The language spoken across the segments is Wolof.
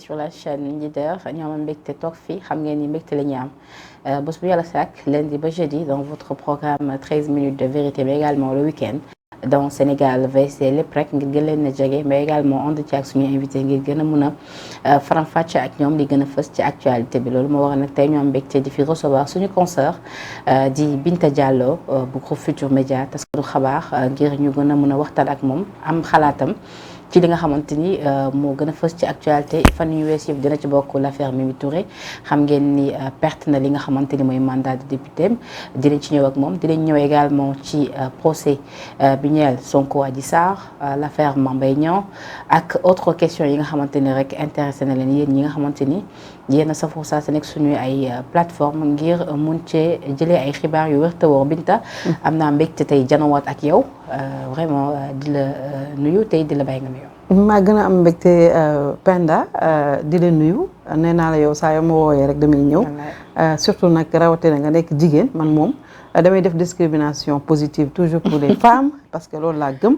sur la chaîne Leader ñoo am mbégte toog fii xam ngeen ni mbégte la ñu am bés bu yàlla sàkk lundi ba jeudi dans votre programme 13 minutes de vérité mais également le week-end dans Sénégal VSD lépp rek ngir gën leen a jege mais également ànd ci ak suñu invité ngir gën a mun a faram-fàcce ak ñoom li gën a fës ci actualité bi loolu moo waral nag tey ñoo am mbégte di fi recevoir suñu consoeur di Binta Diallo bu groupe Futurs Médias taskatu xabaar ngir ñu gën a mun a waxtaan ak moom am xalaatam ci li nga xamante ni moo gën a fës ci actualité fan yu wees yëpp dina ci bokk l'affaire Mimi Touré xam ngeen ni perte na li nga xamante ni mooy mandat de député dinañ ci ñëw ak moom dinañ ñëw également ci procès bi ñeel Sonko Adji Sarr l'affaire Mame Mbaye Niang ak autres questions yi nga xamante ni rek intéressé na leen yéen ñi nga xamante ni yéen a safoo saa sa nekk suñuy ay plateforme ngir mun cee jëlee ay xibaar yu wér te wóor Binta am naa mbégte tey janowaat ak yow vraiment di la nuyu tey di la bàyyi nga nuyu. maa gën a am mbégte Penda di la nuyu nee naa la yow saa yoo ma woowee rek damay ñëw surtout nag rawatina nga nekk jigéen man moom damay def discrimination positive toujours pour les femmes parce que loolu laa gëm.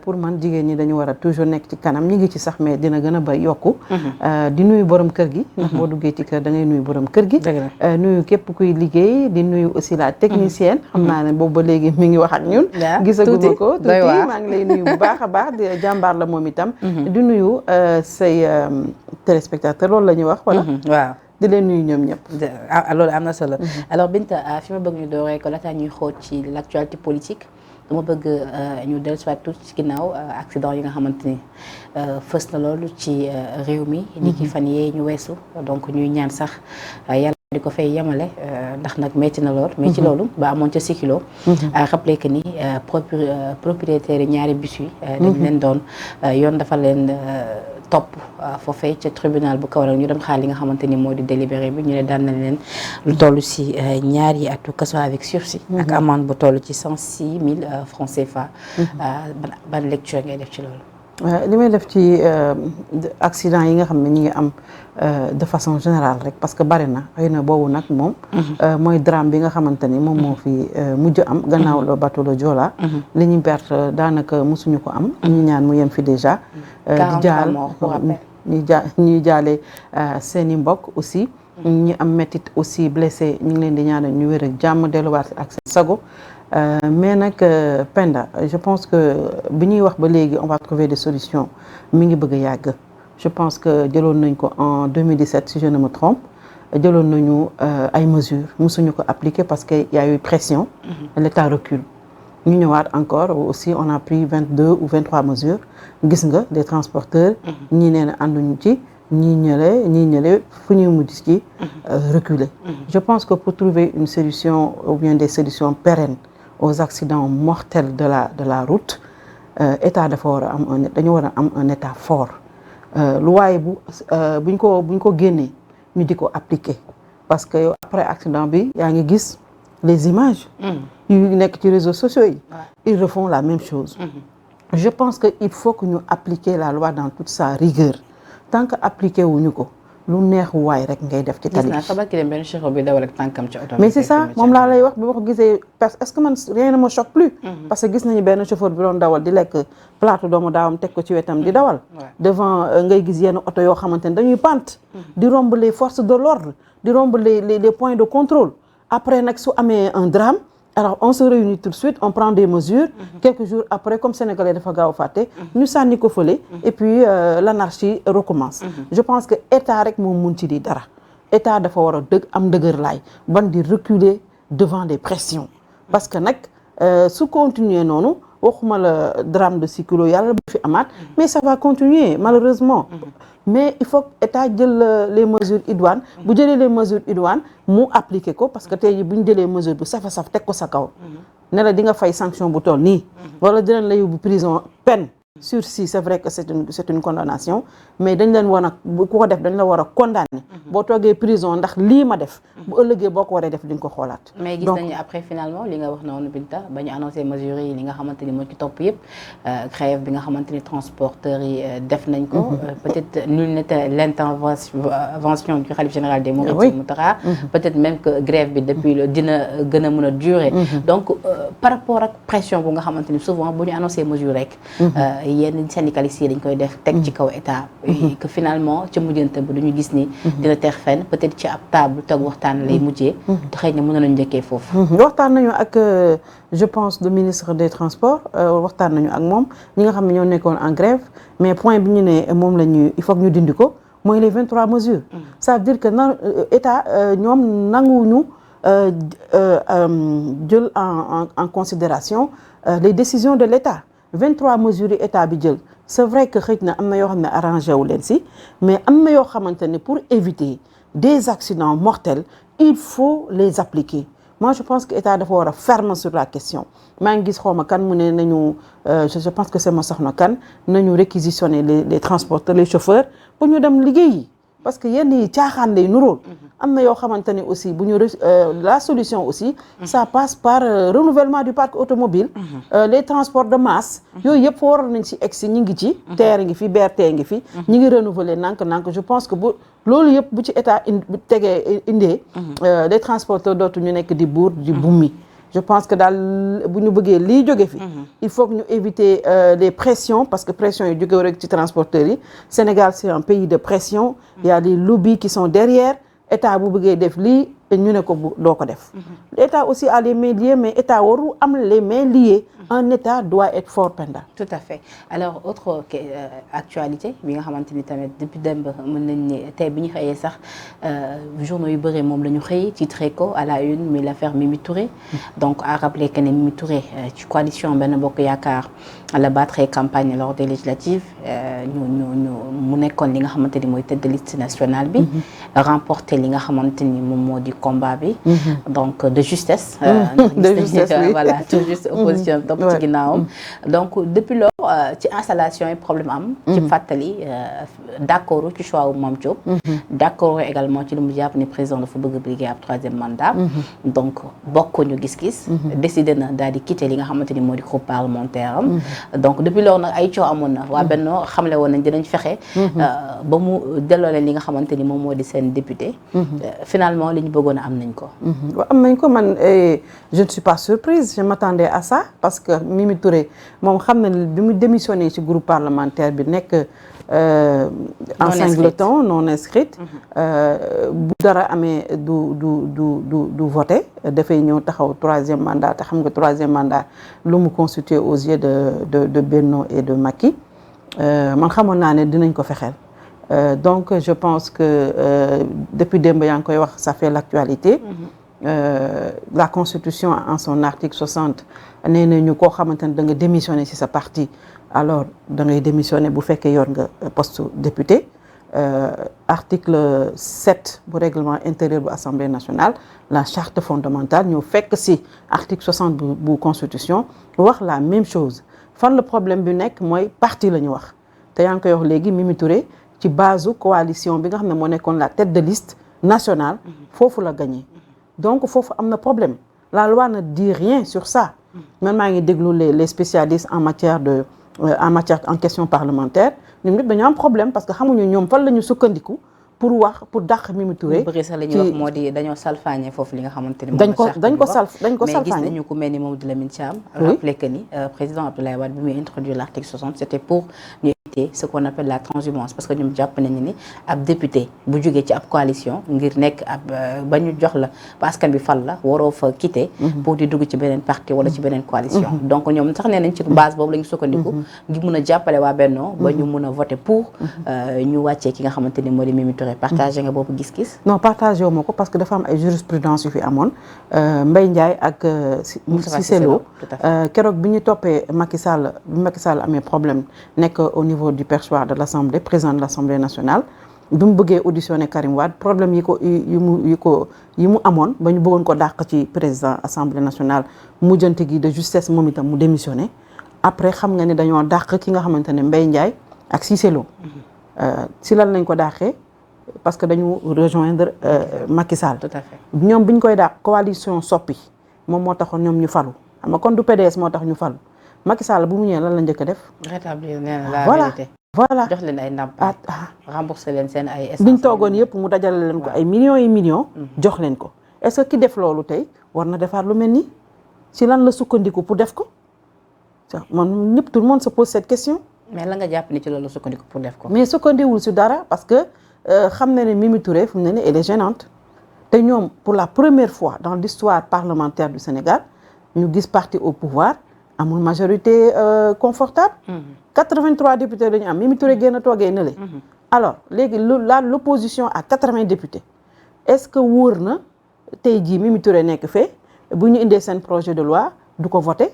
pour man jigéen ñi dañu war a toujours nekk ci kanam ñi ngi ci sax mais dina gën a bay yokku. di nuyu borom kër gi. ndax boo duggee ci kër da ngay nuyu borom kër gi. nuyu képp kuy liggéey di nuyu aussi la technicienne. xam naa ne boobu ba léegi mi ngi wax ak ñun. gisaguma ko tuuti maa ngi lay nuyu bu baax a baax di jàmbaar la moom itam. di nuyu say téléspectateurs loolu la ñuy wax wala. waaw. di leen nuyu ñoom ñëpp. loolu am na solo. alors Binta fi ma bëgg ñu dooree ko laata ñuy xool ci l'actualité politique dama bëgg ñu dellusiwaat tuuti ci ginnaaw accident yi nga xamante ni fës na loolu ci réew mi. ni ki fan yee ñu weesu donc ñuy ñaan sax yàlla di ko fay yemale ndax nag métti na lool. mais ci loolu ba amoon ca Sikilo. rappelé que ni propriétaire yi ñaari bus yi. dañ leen doon yoon dafa leen. topp foofee ca tribunal bu Kaolack ñu dem xaar li nga xamante ni moo di délibéré bi ñu ne daan nañ leen lu toll si ñaari atu kaso avec sursis ak amende bu toll ci 106 000 francs CFA. ban lecture ngay def ci loolu. li may def ci accident yi nga xam ne ñi ngi am de façon générale rek parce que bari na xëy na boobu nag moom mooy drame bi nga xamante ni moom moo fi mujj am gannaaw la bateau le Joola li ñu perte daanaka mosuñu ko am ñu ñaan mu yem fi déjà di jaal ñuy jaale seen i mbokk aussi ñi am métit aussi blessé ñu ngi leen di ñaanal ñu wér ak jàmm delluwaat ak seen sago mais nag Penda je pense que bi ñuy wax ba léegi on va trouver des solutions mi ngi bëgg a yàgg je pense que jëloon nañ ko en 2017 si je ne me trompe jëloon nañu ay mesures mosuñu ko appliquer parce que y a eu pression l'État recule ñu ñëwaat encore aussi on a pris 22 ou 23 mesures gis nga des transporteurs ñii nee na ànduñu ci ñii ñële fu ñuy mujj ci reculer je pense que pour trouver une solution ou bien des solutions pérennes aux accidents mortels de la route état dafa war a am dañu war a am un état fort lu waaye buñ ko génnee ñu di ko appliquer parce que yow après accident bi yaa ngi gis les images yu nekk ci réseaux sociaux yi ils refont la même chose je pense que il faut que ñu appliquer la loi dans toute sa rigueur tant que appliquer wuñu ko lu neex waay rek ngay def ci tali mais c'est ça moom laa lay wax bi ma ko gisee parce que est-ce que man rien ne me choque plus parce que gis nañu benn chauffeur bi doon dawal di lekk plateau doomu daawam teg ko ci wetam di dawal devant ngay gis yenn oto yoo xamante ne dañuy pante di romb les forces de l'ordre di romb les points de contrôle après nag su amee un drame alors on se réunit tout de suite on prend des mesures quelques jours après comme sénégalais dafa gaaw a fàtte ñu sànni ko fële et puis l'anarchie recommence je pense que état rek moom mun ci di dara état dafa war a am dëgër laay ban di reculer devant les pressions parce que nag su continuer noonu waxuma la drame de Sikilo yàlla bu fi amaat mais ça va continuer malheureusement mais il faut que état jël les mesures idoines bu jëlee les mesures idoines mu appliquer ko parce que tey jii bu ñu jëlee mesure bu safa saf teg ko sa kaw ne la di nga fay sanction bu toll nii wala dinañ la yóbbu prison peine sursis c'est vrai que c'est une condamnation mais dañ leen war a ku ko def dañ la war a condamner boo toogee prison ndax lii ma def bu ëllëgee boo ko waree def di nga ko xoolaat. mais gis nañu après finalement li nga wax noonu Binta ba ñu annoncé mesures yi li nga xamante ni moo ci topp yëpp grève bi nga xamante ni transporteurs yi def nañ ko. peut-être nul n'était l'intervention du khalife général des Mourides Mountakha. peut-être même que grève bi depuis dina gën a mën a durer. donc par rapport ak pression bu nga xamante ni souvent bu ñu annoncé mesures rek. yenn syndicalistes yi dañ koy def teg ci kaw état que finalement ca mujjante ba duñu gis ni dina teex fenn peut-être ci ab table toog waxtaan lay mujjee te xëy na mën nañu njëkkee foofu waxtaan nañu ak je pense le ministre des transports waxtaan nañu ak moom ñi nga xam ne ñoo nekkoon en grève mais point bi ñu ne moom la ñu il faut que ñu dindi ko mooy les 23 mesures ça veut dire que état ñoom nanguwuñu jël en considération les décisions de l'État 23 mesures yi état bi jël c'est vrai que xëy na am na yoo xam ne arrangé wu leen si mais am na yoo xamante ne pour éviter des accidents mortels il faut les appliquer moi je pense que état dafa war a ferme sur la question maa ngi gis xawma kan mu ne nañu je pense que c'est ma soxna kan nañu réquisitionner les transporteurs les chauffeurs pour ñu dem liggéeyi parce que yenn yi caaxaan lay nuróol am na yoo xamante ne aussi bu ñu la solution aussi ça passe par renouvellement du parc automobile les transports de masse yooyu yëpp waroon nañ si egg si ñi ngi ci TER ngi fi BRT ngi fi ñi ngi renouveler nank je pense que bu loolu yëpp bu ci état tegee indee les transporteurs dootu ñu nekk di buur di bummi je pense que daal bu ñu bëggee lii jóge fi il faut que ñu éviter les pressions parce que pression yi jóge rek ci transporteurs yi Sénégal c'est un pays de pression il y a des lobbies qui sont derrière état bu bëggee def lii ñu ne ko doo ko def l'état aussi a les mains liées mais état waru am les mains liées un état doit être fort Penda tout à fait alors autre actualité bi nga xamante ni tamit depuis démb mën nañ ne tey bi ñu xëyee sax journaux yu bëri moom la ñu xëy titré ko à la une mais l'affaire Mimi Touré donc à rappeler que ne Mimi Touré ci coalition Benno Bokk Yaakaar la battre campagne lors des législatives mu nekkoon li nga xamante ni mooy tête de liste nationale bi remporté li nga xamante ni moom moo di combat bi donc de justesse oui. voilà tout juste opposition topp ci ginnaawam donc depuis lors ci installation yi problème am ci fàttali d'accord ci choix wu Mame Diop d'accord également ci li mu jàpp ni président dafa bëgg briguer ab troisième mandat donc bokkuñu gis-gis décidé na daal di quitter li nga xamante ni moo di groupe parlementaire am donc depuis lors nag ay coow amoon na waa Benno xamle woon nañ dinañ fexe ba mu delloo leen li nga xamante ni moom moo di seen député finalement li ñu bëggoon a am nañ ko am nañ ko man je ne suis pas surprise je m'attendais à ça parce que Mimi Touré moom xam na bi mu démissionné ci groupe parlementaire bi nekk en singleton non inscrite bu dara amee du voté dafay ñëw taxaw troisième mandat te xam nga troisième mandat lu mu constitué aux yeux de Benno et de Macky man xamoon naa ne dinañ ko fexeel donc je pense que depuis démb yaa ngi koy wax ça fait l'actualité la constitution en son article 60 nee na ñu koo xamante ne da nga démissionner ci sa parti alors da ngay démissionner bu fekkee yor nga poste député article 7 bu règlement intérieur bu Assemblée nationale la charte fondamentale ñu fekk ci article 60 bu constitution wax la même chose fan le problème bi nekk mooy parti la ñu wax te yaa ngi koy wax léegi Mimi Touré ci base coalition bi nga xam ne moo nekkoon la tête de liste nationale foofu la gagné donc foofu am na problème la loi ne dit rien sur ça man maa ngi déglu les spécialistes en matière en question parlementaire ñoom ñëpp dañoo am problème parce que xamuñu ñoom fan la ñu sukkandiku pour dàq Mimi Touré. bëri sax la ñuy wax moo di dañoo salfaañe foofu li nga xamante ni dañ ko salfaañe mais gis nañu ko mel ni Mamadou Lamine Thiam rappelé que ni président Abdoulaye Wade bi muy introduire l'article 60 c'était pour ñu éviter ce qu'on appelle la transhumance parce que ñoom jàpp nañu ni ab député bu jógee ci ab coalition ngir nekk ab ba ñu jox la askan bi fal la waroo fa quitter pour di dugg ci beneen parti wala ci beneen coalition donc ñoom sax nee nañ ci base boobu la ñu sukkandiku ngir mun a jàppale waa Benno ba ñu mun a voter pour ñu wàccee ki nga xamante ni moo di Mimi Touré partagé nga boobu gis-gis non partagé wu ma ko parce que dafa am ay jurisprudence yu fi amoon Mbaye Ndiaye ak Cissé Lo keroog bi ñu toppee Macky Sall bi Macky Sall amee problème nekk au niveau du perchoir de l'Assemblée président de l'Assemblée nationale bi mu bëggee auditionner Karim Wade problème yi mu amoon ba ñu bëggoon ko dàq ci président Assemblée nationale mujjante gi de justesse moom itam mu démissionné après xam nga ne dañoo dàq ki nga xamante ne Mbaye Ndiaye ak Cissé Lo si lan lañ ko dàqee parce que dañu rejoindre Macky Sall. Tout à fait. ñoom bi ñu koy dàq coalition Soppi moom moo taxoon ñoom ñu falu xam nga kon du PDS moo tax ñu falu Macky Sall bu mu ñëwee lan la njëkk a def. rétablir nee na la vérité. voilà jox leen ay ndàmpaay. rembourser leen seen ay essence. biñ toogoon yëpp mu dajale leen ko ay millions et millions. jox leen ko est-ce que ki def loolu tey war na defaat lu mel nii ci lan la sukkandiku pour def ko man ñëpp tout le monde se pose cette question. mais la nga jàpp ni ci loolu sukkandiku pour def ko. mais sukkandiwul si dara parce que xam na ne Mimi Touré fu mu ne nii elle est gênante te ñoom pour la première fois dans l'histoire parlementaire du Sénégal ñu gis parti au pouvoir amul majorité confortable 83 députés la ñu am Mimi Touré génn toogee na le alors léegi l'opposition à 80 députés est-ce que wóor na tey jii Mimi Touré nekk fee bu ñu indee seen projet de loi du ko voter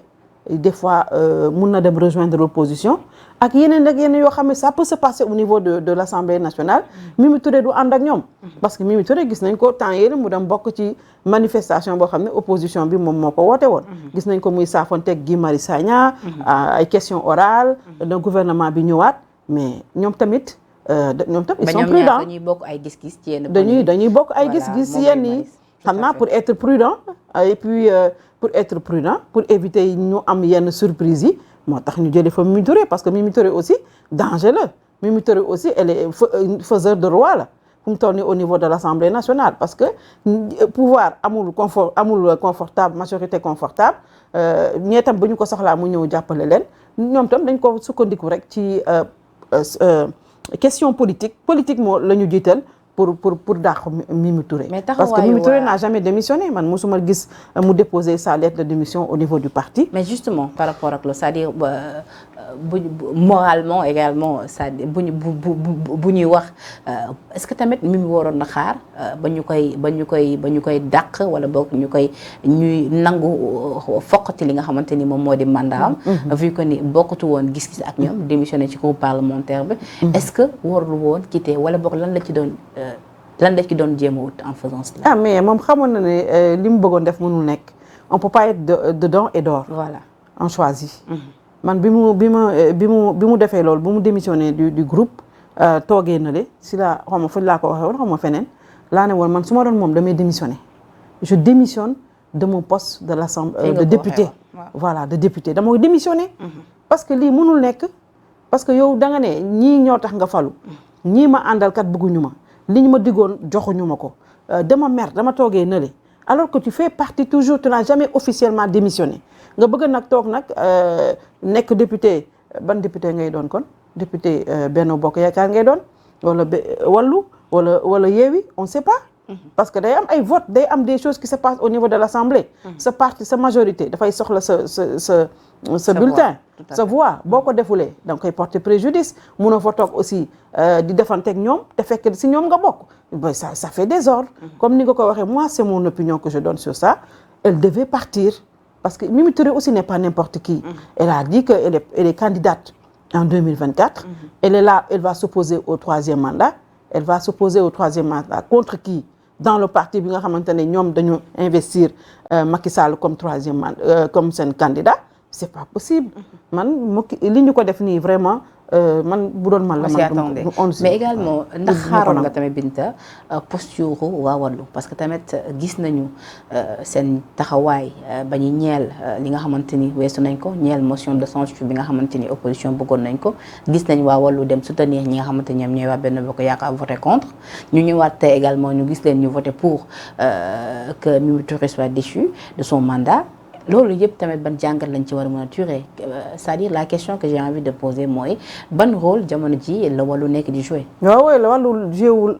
des fois mun na dem rejoindre l'opposition ak yeneen yoo xam ne ça peut se passer au niveau de l'Assemblée nationale Mimi Touré du ànd ak ñoom parce que Mimi Touré gis nañ ko temps yéen mu dem bokk ci manifestation boo xam ne opposition bi moom moo ko woote woon gis nañ ko muy saafonteeg Guy Marius Sagna ay questions orales le gouvernement bi ñëwaat mais ñoom tamit ils sont prudents dañuy bokk ay gis-gis ci yenn dañuy bokk ay gis-gis ci yenn yi xam naa pour être prudent et puis pour être prudent pour éviter ñu am yenn surprise yi moo tax ñu jëlee fa Mimi Touré parce que Mimi Touré aussi danger la Mimi Touré aussi elle est faiseur de roi la fu mu toll nii au niveau de l'Assemblée nationale parce que pouvoir amul confortable majorité confortable ñee tam bu ñu ko soxlaa mu ñëw jàppale leen ñoom tam dañ ko sukkandiku rek ci question politique moo la ñu jiital pour dàq Mimi Touré parce que Mimi Touré n'a jamais démissionné man mosuma gis mu déposer sa lettre de démission au niveau du parti. Mais justement par rapport ak loolu c'est-à-dire moralement également c'est-à-dire bu ñuy wax est-ce que tamit Mimi waroon na xaar ba ñu koy dàq wala boog ñuy nangu foqati li nga xamante ni moom moo di mandat am vu que ni bokkatu woon gis-gis ak ñoom démissionné ci groupe parlementaire bi est-ce que warul woon quitter wala boog lan la ci doon jéem a wut en faisant cela. ah mais moom xamoon na ne li mu bëggoon def mënul nekk on peut pas être dedans et dehors. Voilà on choisit. man bi mu defee loolu bu mu démissionné du groupe toogee na le si la xaw ma fu laa ko waxee woon xaw ma feneen laa ne woon man su ma doon moom damay démissionné je démissionne de mon poste de l'Assemblée de député. voilà de député dama démissionné. parce que lii mënul nekk parce que yow da nga ne ñii ñoo tax nga falu. ñii ma àndal kat bëgguñu ma li ñu ma diggoon joxuñu ma ko dama mer dama toogee na le alors que tu fais partie toujours tu n'as jamais officiellement démissionné nga bëgg nag toog nag nekk député ban député ngay doon kon député Benno Bokk Yaakaar ngay doon wala Wallu wala Yewwi on sait pas parce que day am ay vote day am des choses qui se passent au niveau de l'Assemblée sa parti sa majorité dafay soxla sa bulletin sa voix boo ko defulee da nga koy porter préjudice munoo fa toog aussi di defanteeg ñoom te fekk si ñoom nga bokk ba ça fait désordre comme ni nga ko waxee moi c'est mon opinion que je donne sur ça elle devait partir parce que Mimi Touré aussi n'est pas n'importe qui elle a dit que elle est candidate en 2024 elle est là elle va s'opposer au troisième mandat contre qui dans le parti bi nga xamante ne ñoom dañu investir Macky Sall comme troisième mandat comme seen candidat c'est pas possible man li ñu ko def nii vraiment man bu doon man la man mais également ndax xaaroon nga tamit Binta posture waa Wallu parce que tamit gis nañu seen taxawaay ba ñu ñeel li nga xamante ni weesu nañ ko ñeel motion de censure bi nga xamante ni opposition bëggoon nañ ko gis nañ waa Wallu dem soutenir ñi nga xamante ni ñoom ñooy waa Benno Bokk Yaakaar voté contre ñu ñëwaat tey également ñu gis leen ñu voté pour que Mimi Touré soit déchu de son mandat loolu yëpp tamit ban jàngat lañ ci war a mën a tirer c'est-à-dire la question que j'ai envie de poser mooy ban rôle jamono ji la Wallu nekk di jouer. waaw la Wallu jouewul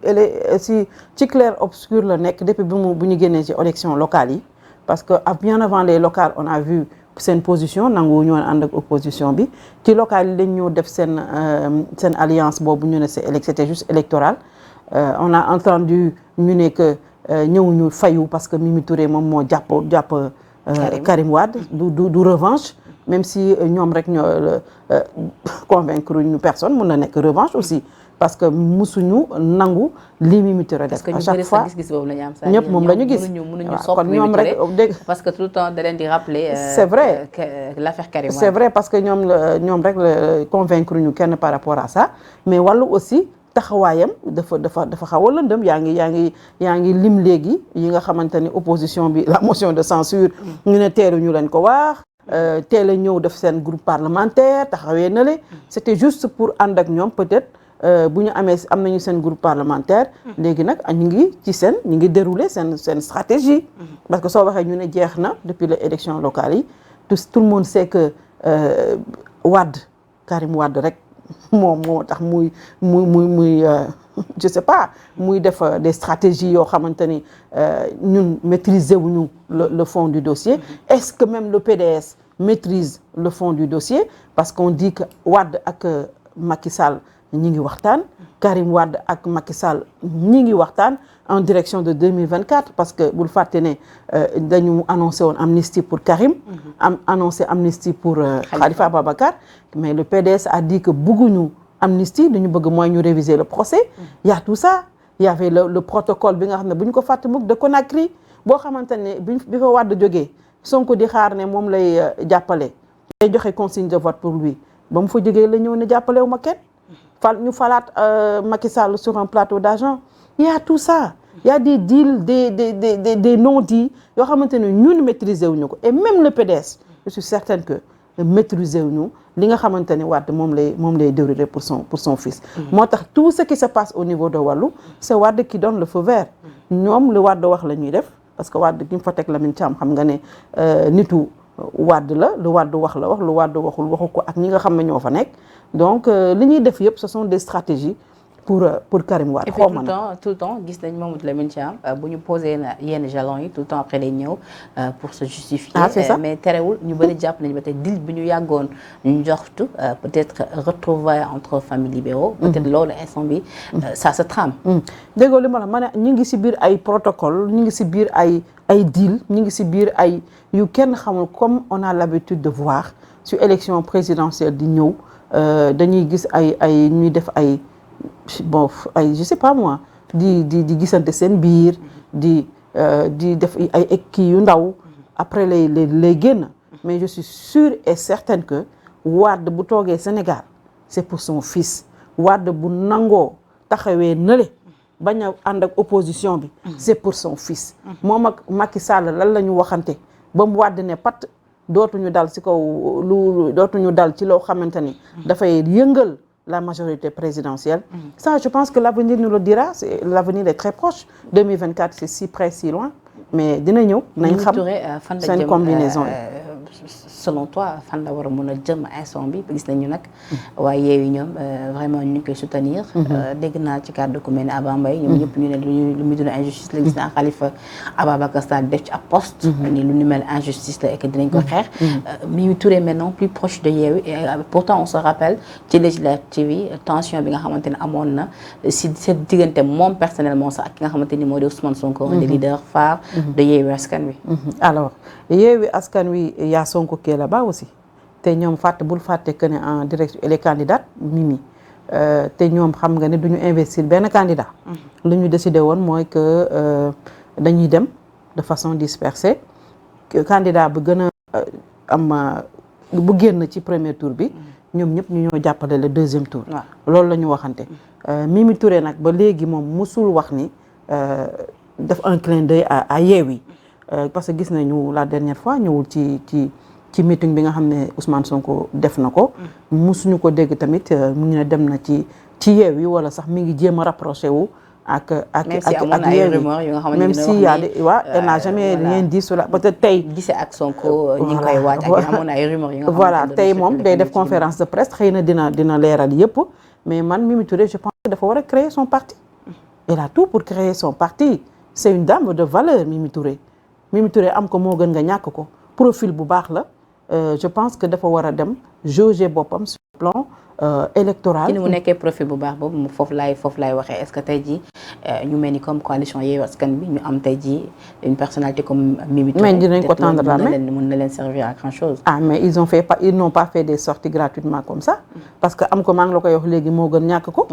ci clair obscur la nekk depuis bu ñu génnee ci élection locale yi parce que bien avant les locales on a vu seen position nangu ñu woon ànd ak opposition bi ci locale yi dañ ñëw def seen alliance boobu ñu ne c'était juste électoral on a entendu ñu ne que ñëwuñu fayu parce que Mimi Touré moom moo jàpp Karim Wade du revanche même si ñoom rek ñoo convaincre ñu personne mun na nekk revanche aussi parce que musuñu nangu li Mimi Touré def à chaque fois ñëpp moom la ñu gis kon ñoom rek dégg parce que tout le temps da leen di rappeler c'est vrai l'affaire Karim Wade c'est vrai parce que ñoom rek convaincre ñu kenn par rapport à ça mais Wallu aussi taxawaayam dafa xaw a lëndëm yaa ngi lim léegi yi nga xamante ni opposition bi la motion de censure ñu ne teeluñu leen ko wax teel a ñëw def seen groupe parlementaire taxawee na le c'était juste pour ànd ak ñoom peut-être bu ñu am nañu seen groupe parlementaire léegi nag ñu ngi dérouler seen stratégie parce que soo waxee ñu ne jeex na depuis les élections locales yi tout le monde sait que Karim Wade rek moom moo tax muy je sais pas muy def des stratégies yoo xamante ni ñun maîtriser wuñu le fond du dossier. Est-ce que même le PDS maîtrise le fond du dossier parce qu'on dit que Wade ak Macky Sall ñi ngi waxtaan. Karim Wade ak Macky Sall ñi ngi waxtaan en direction de 2024 parce que bul fàtte ne dañu annoncé woon amnistie pour Karim. Annoncé amnistie pour Khalifa Ababacar. Mais le PDS a dit que bëgguñu amnistie dañu bëgg mooy ñu réviser le procès. Il y a tout ça. Il y avait le protocole bi nga xam ne bu ñu ko fàtte mukk de Conakry boo xamante ne bi fa Wade jógee Sonko di xaar ne moom lay jàppale. day joxe consigne de vote pour lui ba mu fa jógee la ñëw ne jàppale wu ma kenn. ñu falaat Macky Sall sur un plateau d'argent. Il y a tout ça. Il y a des deals des non-dits yoo xamante ne ñun maîtriser wuñu ko et même le PDS je suis certaine que maîtriser wuñu li nga xamante ne Wade moom lay dérouler pour son fils. moo tax tout ce qui se passe au niveau de Wallu c'est Wade qui donne le feu vert. ñoom lu Wade wax la ñuy def parce que Wade ki mu fa teg Lamine Thiam xam nga ne nitu Wade la lu Wade wax la wax lu Wade waxu ko ak ñi nga xam ne ñoo fa nekk donc li ñuy def yëpp ce sont des stratégies pour Karim Wade. et puis tout le temps gis nañ Mamadou Lamine Thiam bu ñu posé na yenn jalons yi tout le temps après day ñëw pour se justifier. C'est ça. Mais terewul ñu bëri jàpp nañu ba tey deal bi ñu yàggoon ñu njortu peut-être retrouvailles entre familles libéraux. peut-être loolu instant bi ça se trame. déggoo li ma la ma ne ñu ngi si biir ay protocole ñu ngi si biir ay deal ñu ngi si biir ay yu kenn xamul comme on a l'habitude de voir sur élection présidentielle di ñëw dañuy gis ay ñuy def ay. Bon je sais pas moi di gisante seen biir di def ay kii yu ndaw après lay génn mais je suis sûre et certaine que Wade bu toogee Sénégal c'est pour son fils Wade bu nangoo taxawee nële bañ a ànd ak opposition bi c'est pour son fils moom ak Macky Sall lan la ñu waxante ba mu Wade ne pat dootuñu dal ci kaw dootuñu dal ci loo xamante ni dafay yëngal la majorité présidentielle. Ça, je pense que l'avenir nous le dira. L'avenir est très proche. 2024, c'est si près, si loin. Mais dina ñëw nañ xam seen combinaison selon toi fan la war a mën a jëm instant bi gis nañu nag waaye Yewwi ñoom vraiment ñu ngi koy soutenir. dégg naa ci kàddu ku mel ne Abba Mbaye ñoom ñëpp ñu ne lu muy dund injustice la gis naa Khalifa Ababacar Sall def ci ab poste ni lu ni mel injustice la et que dinañ ko xeex. Mimi Touré maintenant plus proche de Yewwi et pourtant on se rappelle ci législative yi tension bi nga xamante ne amoon na si seen diggante moom personnellement sax ak ki nga xamante ni moo di Ousmane Sonko un des leaders phares de Yewwi Askan Wi. Alors Yewwi Askan Wi y a Sonko qui est là-bas aussi te ñoom bul fàtte que ne en direct elle est candidate Mimi te ñoom xam nga ne duñu investir benn candidat. lu ñu décidé woon mooy que dañuy dem de façon dispersée candidat bu gën a am bu génn ci premier tour bi ñoom ñëpp ñu ñoo jàppale le deuxième tour. loolu la ñu waxante. Mimi Touré nag ba léegi moom musul wax ni def un clin d'œil à Yewwi parce que gis nañu la dernière fois ñëwul ci meeting bi nga xam ne Ousmane Sonko def na ko. musuñu ko dégg tamit mu ngi ne dem na ci Yewwi wala sax mi ngi jéem a rapproché wu ak Yewwi même si y a elle n'a jamais rien dit sur la peut-être tey. gisee ak Sonko ñu ngi koy waaj ak amoon ay rumeurs yi nga voilà tey moom day def conférence de presse xëy na dina leeral yëpp mais man Mimi Touré je pense que dafa war a créer son parti. elle a tout pour créer son parti c'est une dame de valeur Mimi Touré am ko moo gën nga ñàkk ko profil bu baax la je pense que dafa war a dem jauger boppam sur le plan électoral. ci ni mu nekkee profil bu baax boobu foofu laay waxee est-ce que tey jii ñu mel ni comme coalition Yewwi Askan Wi ñu am tey jii une personnalité comme Mimi Touré. mais dinañ ko tendre la main mën na leen servir à grand chose. Mais ils n'ont pas fait des sorties gratuitement comme ça. parce que am ko maa ngi la koy wax léegi moo gën ñàkk ko.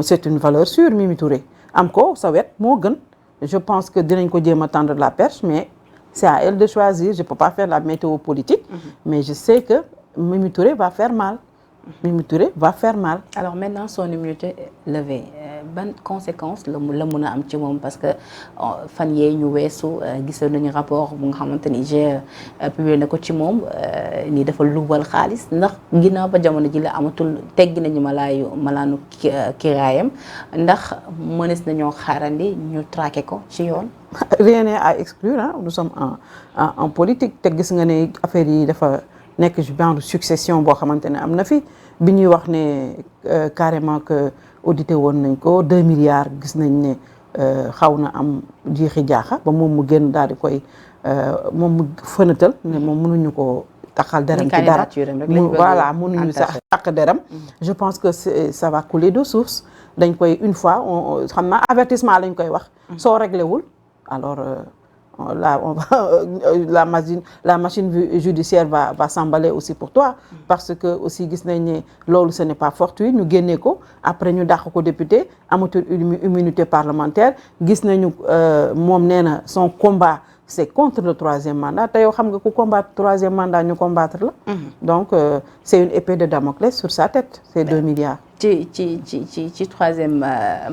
c'est une valeur sûre Mimi Touré am ko sa wet moo gën. Je pense que dinañ ko jéem a tendre la perche mais c'est à elle de choisir je peux pas faire la météo politique. mais je sais que Mimi Touré va faire mal. Alors maintenant son immunité levée ban conséquence la mën a am ci moom parce que fan yee ñu weesu gisoon nañu rapport bu nga xamante ni j'ai publié na ko ci moom ni dafa lubal xaalis ndax ginnaaw ba jamono ji la amatul teggi nañu malaanu kiraayam ndax mënees nañoo xaarandi ñu traqué ko ci yoon. Rien n'est à exclure nous sommes en politique te gis nga ne affaire yi dafa nekk genre succession boo xamante ne am na fi bi ñuy wax ne carrément que audité woon nañ ko 2 milliards gis nañ ne xaw na am jiixi jaaxa ba moom mu génn daal di koy moom mu fënatal ne moom mënuñu ko taxal deram ci dara voilà mënuñu sax taq deram je pense que ça va couler de source dañ koy une fois xam naa avertissement lañ koy wax soo réglé wul alors là on va la machine judiciaire va s'emballer aussi pour toi parce que aussi gis nañ ne loolu ce n'est pas fortuit ñu génnee ko après ñu dàq ko député amatul immunité parlementaire gis nañu moom nee na son combat c'est contre le 3e mandat te yow xam nga ku combattre 3e mandat ñu combattre la donc c'est une épée de Damoclès sur sa tête ces 2 milliards ci 3e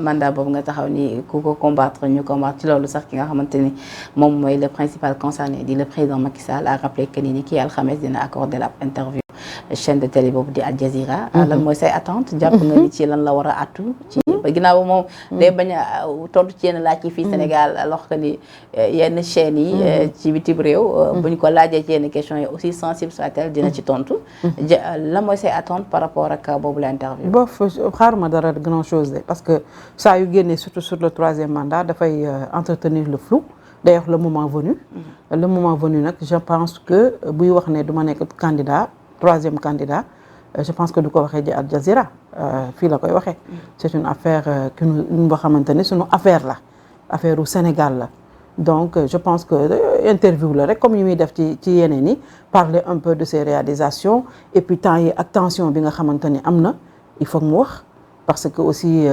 mandat boobu nga taxaw ni ku ko combattre ñu combattre ci loolu sax ki nga xamante ni moom mooy le principal concerné di le président Macky Sall a rappelé que ni kii alxames dina accorder la interview chaîne de télé boobu di Al Jazeera lan mooy say attente jàpp nga ni ci lan la war a attu ci ginnaaw moom day bañ a tontu ci yenn laaj yi fii Sénégal alors que ni yenn chaînes yi ci bitim réew bu ñu ko laajee ci yenn questions yi aussi sensible soit-elle dina ci tontu lan mooy say attente par rapport ak boobu la interview xaaruma dara grand chose de parce que saa yu génnee surtout sur le 3e mandat dafay entretenir le flou d'ailleurs le moment venu nag je pense que buy wax ne du ma nekk candidat 3e candidat je pense que du ko waxee ji Al Jazeera fii la koy waxee c'est une affaire ñu boo xamante ne suñu affaire la affaire u Sénégal la donc je pense que interview la rek comme yi muy def ci yeneen yi parler un peu de ses réalisations et puis temps yi ak tension bi nga xamante ni am na il faut mu wax parce que aussi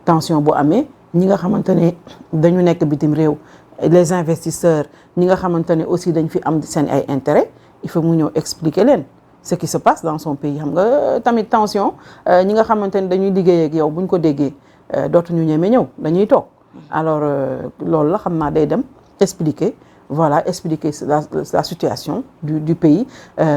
tension bu amee ñi nga xamante ne dañu nekk bitim réew les investisseurs ñi nga xamante ne aussi dañ fi am seen ay intérêt il faut mu ñëw expliquer leen ce qui se passe dans son pays xam nga tamit tension ñi nga xamante ne dañuy liggéey ak yow buñ ko déggee dootuñu ñeme ñëw dañuy toog alors loolu la xam naa day dem expliquer la situation du pays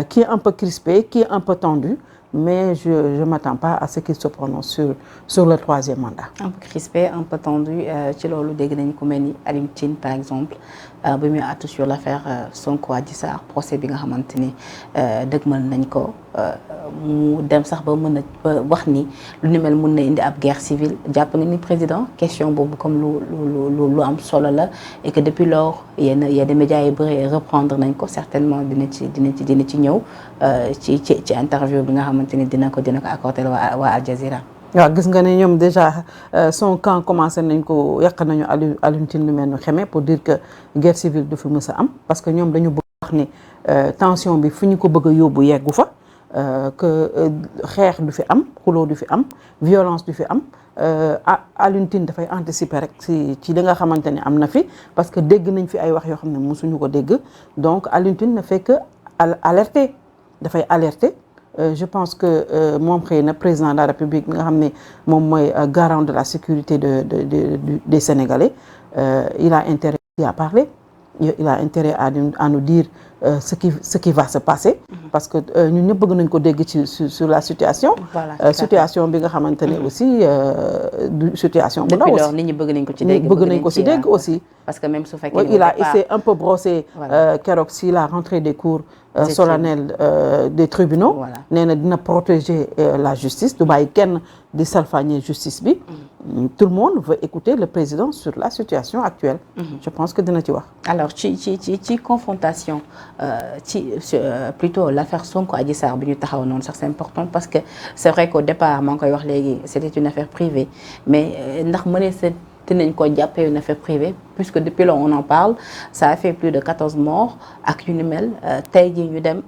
qui est un peu crispé qui est un peu tendu mais je m'attends pas à ce qu'il se prononce sur le 3e mandat. Un peu crispé, un peu tendu ci loolu dégg nañu ko mel ni Alioune Tine par exemple bi muy àttu sur l'affaire Sonko Adji Sarr procès bi nga xamante ni dëgmal nañ ko mu dem sax ba mën a wax ni lu ni mel mën na indi ab guerre civile jàpp nga ni président question boobu comme lu am solo la et que depuis lors y a des médias yu bëri reprendre nañ ko certainement dina ci ñëw ci interview bi nga xamante ni dina ko accorder waa Al Jazeera. waaw gis nga ne ñoom déjà son camp commencé nañ ko yàq nañu Alioune Tine lu mel ni xeme pour dire que guerre civile du fi mës a am parce que ñoom dañu bëgg wax ni tension bi fi ñu ko bëgg a yóbbu yeggu fa que xeex du fi am xuloo du fi am violence du fi am Alioune Tine dafay anticiper rek ci li nga xamante ne am na fi parce que dégg nañ fi ay wax yoo xam ne mosuñu ko dégg donc Alioune Tine ne fait que alerter dafay alerter je pense que moom xëy na président de la République nga xam ne moom mooy garant de la sécurité des Sénégalais il a intérêt à parler il a intérêt à nous dire ce qui va se passer parce que ñun ñëpp bëgg nañ ko dégg sur la situation situation bi nga xamante ne aussi du situation bu ndaw aussi nit ñi bëgg nañ ko ci dégg bëgg nañ ko ci dégg aussi parce que même su fekkee il a essayé un peu brossé keroog si la rentrée des cours solennelle des tribunaux nee na dina protéger la justice du bàyyi kenn di salfaañe justice bi tout le monde veut écouter le président sur la situation actuelle je pense que dina ci wax alors ci confrontation plutôt l'affaire Sonko Adji Sarr bi ñu taxaw noonu sax c'est important parce que c'est vrai qu'au départ maa ngi koy wax léegi c'était une affaire privée mais ndax dinañ ko jàppee une affaire privée puisque depuis lors on en parle ça a fait plus de 14 morts ak yu ni mel tey jii ñu dem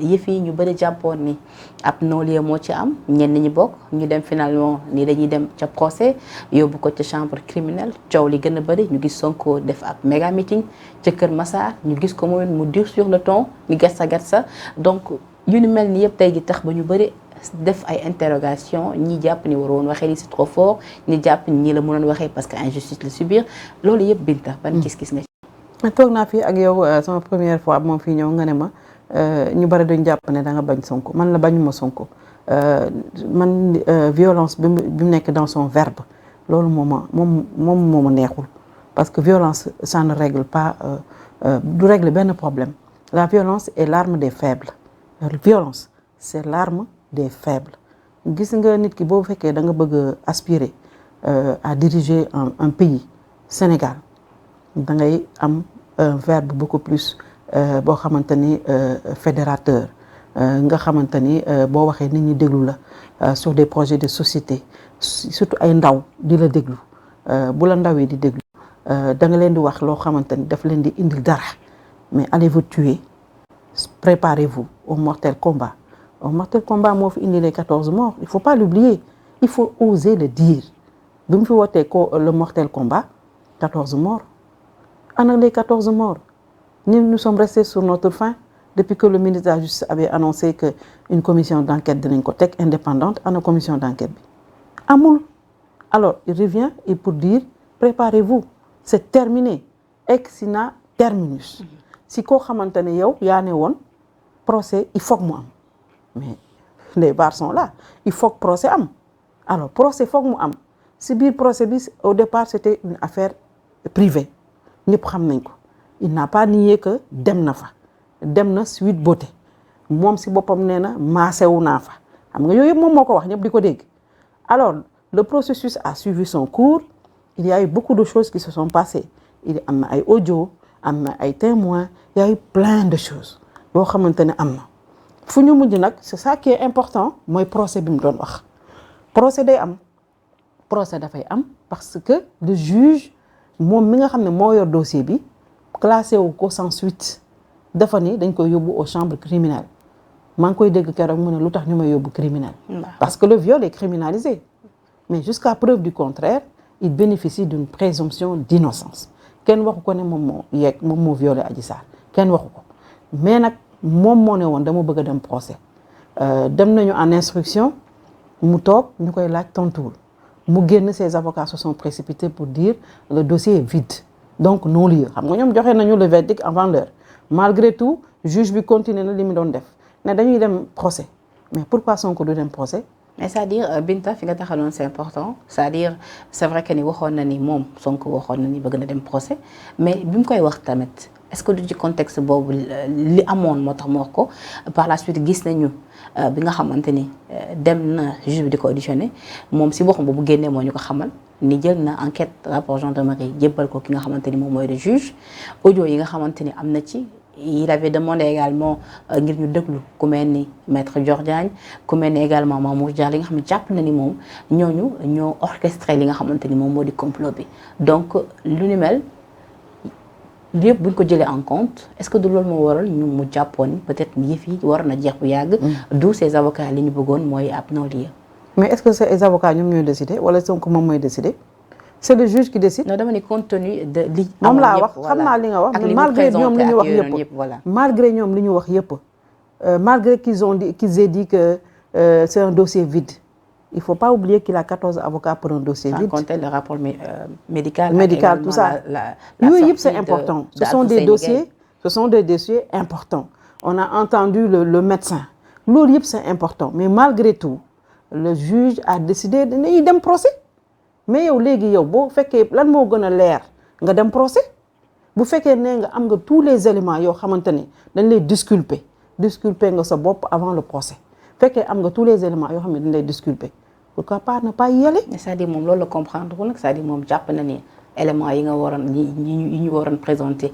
yëf yi ñu bëri jàppoon ni ab non-lieu moo ci am ñenn ñi bokk ñu dem finalement ni dañuy dem ca procès yóbbu ko ca chambre criminelle coow li gën a bëri ñu gis Sonko def ab méga meeting ca Kër Massar ñu gis ko moom mu dur sur le ton ñu gatsa donc yu ni mel ni yëpp tey ji tax ba ñu bëri def ay interrogation ñi jàpp ni waroon waxee ni c'est trop fort ñi jàpp ni ñi la mënoon waxee parce que injustice la subir loolu yëpp Binta ban gis-gis nga ci toog naa fii ak yow sama première fois moom fii ñëw nga ne ma ñu bari duñ jàpp ne da nga bañ Sonko man la bañuma Sonko man violence bi mu nekk dans son verbe loolu moo ma neexul parce que violence ça ne règle pas du régler benn problème la violence est l'arme des faibles violence c'est l'arme des faibles gis nga nit ki boo fekkee da nga bëgg aspirer à diriger un pays Sénégal da ngay am un verbe beaucoup plus boo xamante ni fédérateur nga xamante ni boo waxee nit ñi déglu la sur des projets de société surtout ay ndaw di la déglu bu la ndaw yi di déglu da nga leen di wax loo xamante ni daf leen di indil dara mais allez-vous tuer préparez-vous au mortel combat au mortel combat moo fi indi les 14 morts il faut pas l'oublier il faut oser le dire bi mu fi wootee ko le mortel combat 14 morts ana les 14 morts nous sommes restés sur notre faim depuis que le ministre de la Justice avait annoncé que une commission d'enquête dinañ ko teg indépendante ana commission d'enquête bi amul alors il revient et pour dire préparez-vous c'est terminé ex sina terminus si koo xamante ne yow yaa ne woon procès il faut que mu am mais les barres sont là il faut que procès am alors procès foog mu am si biir procès bi au départ c'était une affaire privée ñëpp xam nañ ko il n'a pas nié que dem na fa dem na Sweet Beauté moom si boppam nee na maasewu naa fa xam nga yooyu yëpp moom moo ko wax ñëpp di ko dégg alors le processus a suivi son cours il y a eu beaucoup de choses qui se sont passées il am na ay audio am na ay témoins il y a eu plein de choses yoo xamante ne am na fu ñu mujj nag c'est ça qui est important mooy procès bi mu doon wax procès day am procès dafay am parce que le juge moom mi nga xam ne moo yor dossier bi classé wu ko sans suite dafa ni dañ koy yóbbu aux chambres criminelles maa ngi koy dégg keroog mu ne lu tax ñu may yóbbu criminel parce que le viol est criminalisé mais jusqu'à preuve du contraire il bénéficie d'une présomption d'innocence kenn waxu ko ne moom moo violé Adji Sarr kenn waxu ko mais nag moom moo ne woon dama bëgg a dem procès dem nañu en instruction mu toog ñu koy laaj tontuwul mu génn ses avocats se sont précipités pour dire le dossier est vide donc non lieu xam nga ñoom joxe nañu le verdict avant l'heure malgré tout juge bi continué na li mu doon def ne dañuy dem procès mais pourquoi Sonko du dem procès mais c'est-à-dire Binta fi nga taxaloon c'est important c'est-à-dire c'est vrai que ni waxoon na ni moom Sonko waxoon na ni bëgg na dem procès mais bi mu koy wax tamit est-ce que du ci contexte boobu li amoon moo tax mu wax ko par la suite gis nañu bi nga xamante ni dem na juge bi di ko auditionné moom si boppam bu génnee moo ñu ko xamal ni jël na enquête rapport gendarmerie jébbal ko ki nga xamante ni moom mooy le juge audio yi nga xamante ni am na ci il avait demandé également ngir ñu déglu ku mel ni maître Dior Diagne ku mel ni également Mamour Diallo li nga xam ne jàpp na ni moom ñooñu ñoo orchestré li nga xamante ni moom moo di complot bi donc lu ni mel lépp buñ ko jëlee en compte est-ce que du loolu moo waral ñu mu jàppoon peut-être yëf yi war na jeex bu yàgg d'où ces avocats li ñu bëggoon mooy ab non-lieu mais est-ce que ces avocats ñoom ñooy décider wala Sonko moom mooy décider c'est le juge qui décide. non dama ni compte tenu de li. moom laa wax xam naa li nga wax mais malgré ñoom li ñu wax yëpp malgré ñoom li ñu wax yëpp malgré qu'ils aient dit que c'est un dossier vide il faut pas oublier qu'il a 14 avocats pour un dossier vide. Sans compter le rapport médical. médical tout ça yooyu yëpp c'est important. Ce sont des dossiers importants. On a entendu le médecin loolu yëpp c'est important mais malgré tout le juge a décidé dañuy dem procès. mais yow léegi yow boo fekkee lan moo gën a leer nga dem procès bu fekkee nee nga am nga tous les éléments yoo xamante ne dañ lay disculper nga sa bopp avant le procès fekkee am nga tous les éléments yoo xam ne dañ lay disculper pourquoi pas ne pas y aller. c'est-à-dire moom loolu la comprendre ko nag c'est-à-dire moom jàpp na ni éléments yi nga waroon yi ñu waroon présenter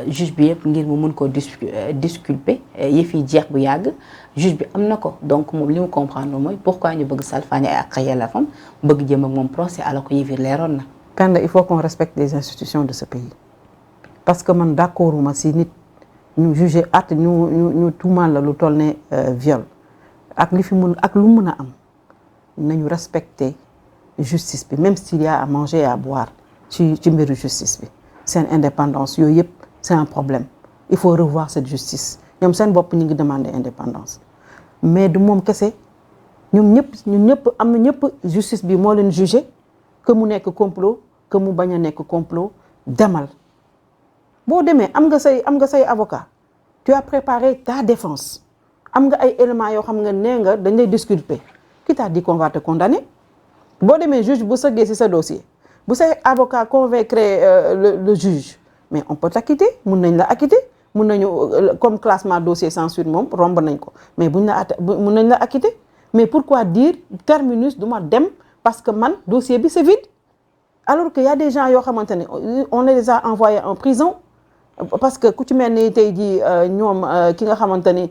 juge bi yëpp ngir mu mun koo disculper yëf yi jeex bu yàgg juge bi am na ko donc moom li mu comprendre mooy pourquoi ñu bëgg salfaañe ay ak yelleefam bëgg jëm ak moom procès alors que yëf yi leeroon na. Penda il faut qu'on respecte les institutions de ce pays parce que man d'accorduma si nit ñu juger at ñu tuumaal la lu toll ne viol ak li fi mun ak lu mun a am nañu respecter justice bi même s'il y a à manger et à boire ci mbiru justice bi seen indépendance yooyu yëpp c'est un problème il faut revoir cette justice ñoom seen bopp ñu ngi demander indépendance mais du moom kese ñun ñëpp am na ñëpp justice bi moo leen juger que mu nekk complot que mu bañ a nekk complot demal boo demee am nga say avocat tu as préparé ta défense am nga ay éléments yoo xam nga nee nga dañ lay disculper qui t'a dit qu'on va te condamner boo demee juge bu sëggee ci sa dossier bu say avocat convaincre le juge mais on peut t'acquitter mun nañ la acquitter mun nañu comme classement dossier sans suite moom romb nañ ko mais mun nañ la acquitter mais pourquoi dire terminus du ma dem parce que man dossier bi c'est vide alors que y a des gens yoo xamante ne on les a envoyés en prison parce que ku ci mel ni tey jii ñoom ki nga xamante ni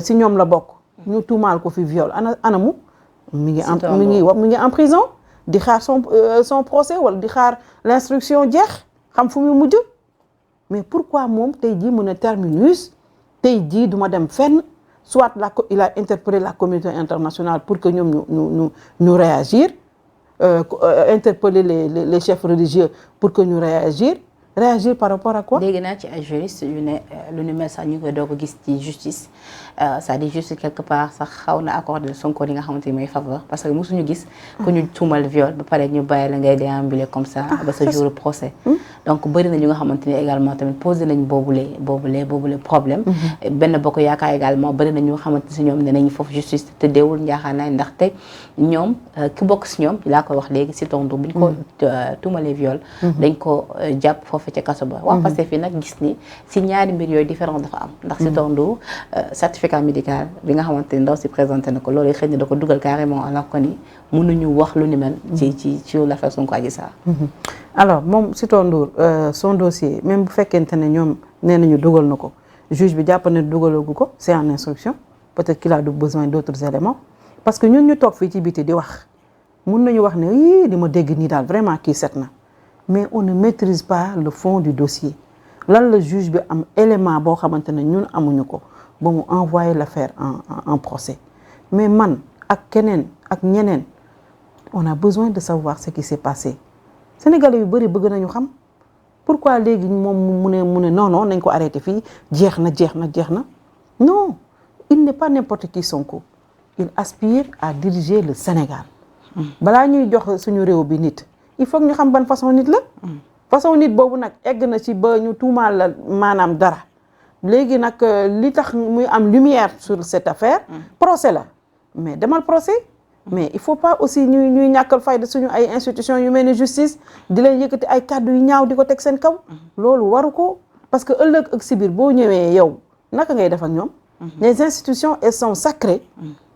si ñoom la bokk ñu tuumaal ko fi viol anamu mi ngi en prison di xaar son procès wala di xaar l'instruction jeex xam fu mu mujj mais pourquoi moom tey jii mën a terminus tey jii du ma dem fenn soit il a interpellé la communauté internationale pour que ñoom ñu réagir interpeller les chefs religieux pour que ñu réagir par rapport à quoi. dégg naa ci ay juristes yu ne lu ni mel sax ñu koy doog a gis ci justice c'est-à-dire justice quelque part sax xaw na accordé Sonko li nga xamante ni mooy faveur parce que mosuñu gis ku ñu tuumal viol ba pare ñu bàyyi la ngay déambuler comme ça ba sa jour procès donc bëri na ñu nga xamante ni également tamit posé nañ boobule problème benn bokk yaakaar également bëri na ñu nga xamante si ñoom ne nañu foofu justice te deewul njaaxaanaay ndaxte ñoom ki bokk si ñoom laa koy wax léegi si tontu buñ ko tuumalee viol dañ ko jàpp foofu ca kaso ba wax parce que fii nag gis ni si ñaari mbir yooyu différence dafa am ndax si tondu certificat médical bi nga xamante ni ndaw si présenté na ko loolu xëy na da ko dugal carrément alors que ni mënuñu wax lu ni mel ci l'affaire Sonko Adji Sarr alors moom Sitor Ndour son dossier même bu fekkente ne ñoom nee nañu dugal na ko juge bi jàpp ne dugalagu ko c'est en instruction peut-être qu'il a besoin d'autres éléments parce que ñun ñu toog fii ci biti di wax mun nañu wax ne yii li ma dégg nii daal vraiment kii set na mais on ne maîtrise pas le fond du dossier lan la juge bi am élément boo xamante ne ñun amuñu ko ba mu envoyer l'affaire en procès mais man ak keneen ak ñeneen on a besoin de savoir ce qui s'est passé Sénégalais yu bëri bëgg nañu xam pourquoi léegi moom mu ne non nañ ko arrêté fii jeex na non il n'est pas n'importe qui Sonko il aspire à diriger le Sénégal balaa ñuy jox suñu réew bi nit il faut que ñu xam ban façon nit la façon nit boobu nag egg na ci ba ñu tuumaal la maanaam dara léegi nag li tax muy am lumière sur cette affaire procès la mais demal procès mais il faut pas aussi ñuy ñàkkal fayda suñu ay institutions yu mel ni justice di leen yëkkati ay kàddu yu ñaaw di ko teg seen kaw loolu waru ko parce que ëllëg ak si biir boo ñëwee yow naka ngay def ak ñoom les institutions elles sont sacrées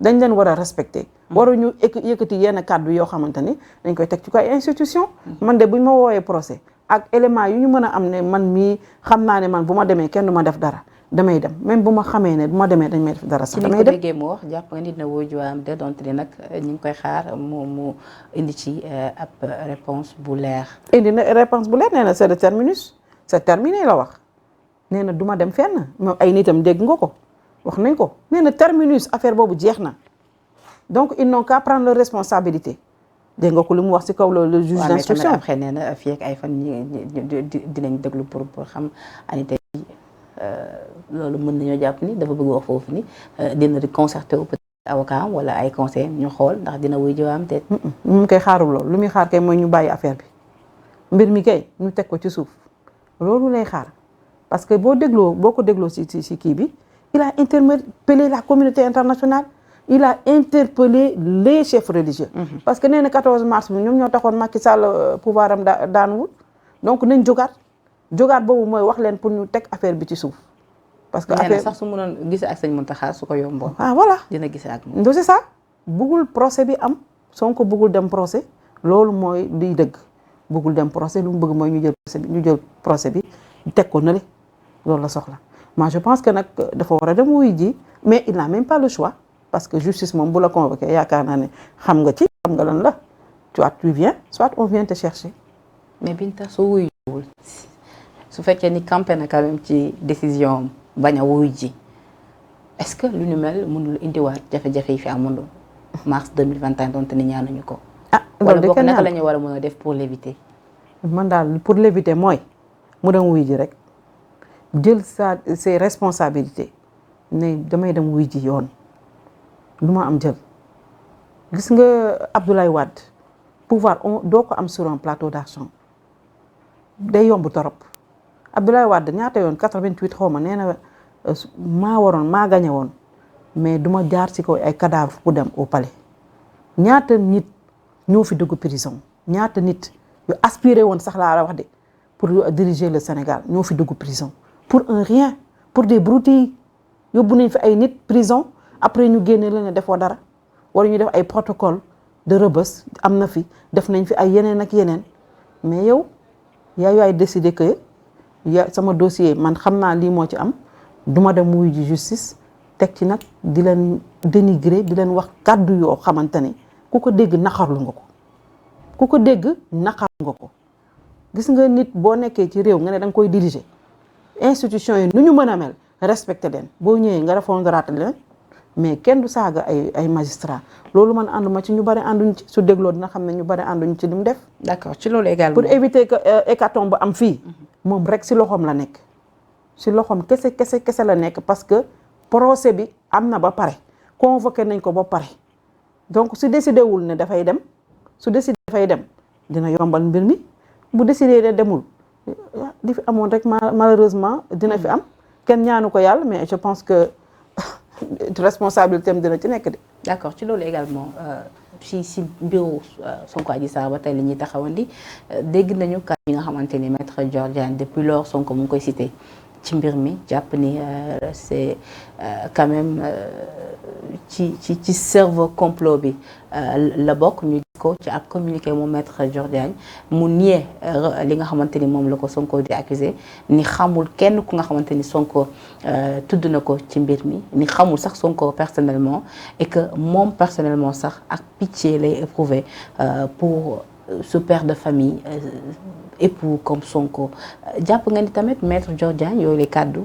dañ leen war a respecter waruñu yëkkati yenn kàddu yoo xamante ni dañ koy teg ci ko ay institution man de buñ ma woowee procès ak élément yu ñu mën a am ne man mii xam naa ne man bu ma demee kenn du ma def dara damay dem même bu ma xamee ne bu ma demee dañ may def dara sax damay dem ci ni ko déggee mu wax jàpp nga nit na woo juwaam de donte ni nag ñu ngi koy xaar mu indi ci ab réponse bu leer indi na réponse bu leer nee na c'est le terminus c'est terminé la wax nee na du ma dem fenn moom ay nitam dégg nga ko wax nañ ko nee na terminus affaire boobu jeex na donc ils n'ont qu'à prendre leur responsabilité dégg nga ko li mu wax ci kaw le juge d'instruction après nee na fii ak ay fan dinañ déglu pour xam Anita loolu mën nañoo jàpp ni dafa bëgg wax foofu ni dina di concerté wu peut-être avocat wala ay conseil ñu xool ndax dina wuy jiwaam te mu koy xaarul loolu lu muy xaar kay mooy ñu bàyyi affaire bi mbir mi kay ñu teg ko ci suuf loolu lay xaar parce que boo ko dégloo ci kii bi il a interpellé la communauté internationale il a interpellé les chefs religieux parce que nee na 14 mars bi ñoom ñoo taxoon Macky Sall pouvoir am daanuwul donc nañ jógaat boobu mooy wax leen pour ñu teg affaire bi ci suuf parce que affaire sax su mënoon gisee ak sëñ Mountakha su ko yomboon voilà dina gisee ak moom c'est ça bëggul procès bi am Sonko bëggul dem procès loolu mooy liy dëgg bëggul dem procès lu mu bëgg mooy ñu jël procès bi teg ko nale loolu la soxla moi je pense que nag dafa war a dem wuy ji mais il n'a même pas le choix parce que justice moom bu la convoqué yaakaar naa ne xam nga lan la soit tu viens soit on vient te chercher mais Binta su wuyuwul su fekkee ni campé na quand même ci décision bañ a wuy ji est-ce que lu ñu mel mënul indiwaat jafe-jafe yi fi amoon mars 2021 donte ni ñaanuñu ko wala bokk naka la ñu war a mën a def pour l'éviter man daal pour l'éviter mooy mu dem wuy ji rek jël ses responsabilités ne damay dem wuy ji yoon lu ma am jël gis nga Abdoulaye Wade pouvoir doo ko am sur un plateau d'argent day yomb torop Abdoulaye Wade ñaata yoon 88 xaw ma nee na maa gagné woon mais duma jaar ci kaw ay cadavre pour dem au palais ñaata nit ñoo fi dugg prison ñaata nit yu aspiré woon sax laa la wax de pour diriger le Sénégal ñoo fi dugg prison pour un rien pour des broutilles yóbbu nañ fi ay nit prison après ñu génne la ne defoo dara wala ñu def ay protocole de Rebeuss am na fi def nañ fi ay yeneen ak yeneen mais yow yaay décidé que sama dossier man xam naa lii moo ci am duma dem wuyu ji justice teg ci nag di leen dénigrer di leen wax kàddu yoo xamante ni ku ko dégg naqarlu nga ko gis nga nit boo nekkee ci réew nga ne da nga koy diriger institution yi nu ñu mën a mel respecté leen boo ñëwee nga refondraate leen mais kenn du saaga ay magistrat loolu man ànduma ci ñu bari ànduñ ci su dégloo dina xam ne ñu bari ànduñ ci li mu def. d'accord ci loolu également pour éviter que hécatombe bu am fii moom rek si loxoom la nekk si loxoom kese la nekk parce que procès bi am na ba pare convoqué nañ ko ba pare donc su décidé wul ne dafay dem dina yombal mbir mi bu décidé de demul di fi amoon rek malheureusement dina fi am kenn ñaanu ko yàlla mais je pense que responsabilité am dina ci nekk de. d'accord ci loolu également si mbiru Sonko Adji Sarr ba tey la ñuy taxawandi dégg nañu kàddu yi nga xamante ni maître Dior Diagne depuis lors Sonko mu ngi koy cité ci mbir mi jàpp ni c'est quand même ci cerveau complot bi la bokk ñu gis ko ci ab communiqué mu maître Dior Diagne mu nié li nga xamante ni moom la ko Sonko di accusé ni xamul kenn ku nga xamante ni Sonko tudd na ko ci mbir mi ni xamul sax Sonko personnellement et que moom personnellement sax ak pitié lay éprouvé pour ce père de famille époux comme Sonko jàpp nga ni tamit maître Dior Diagne yooyu les kàddu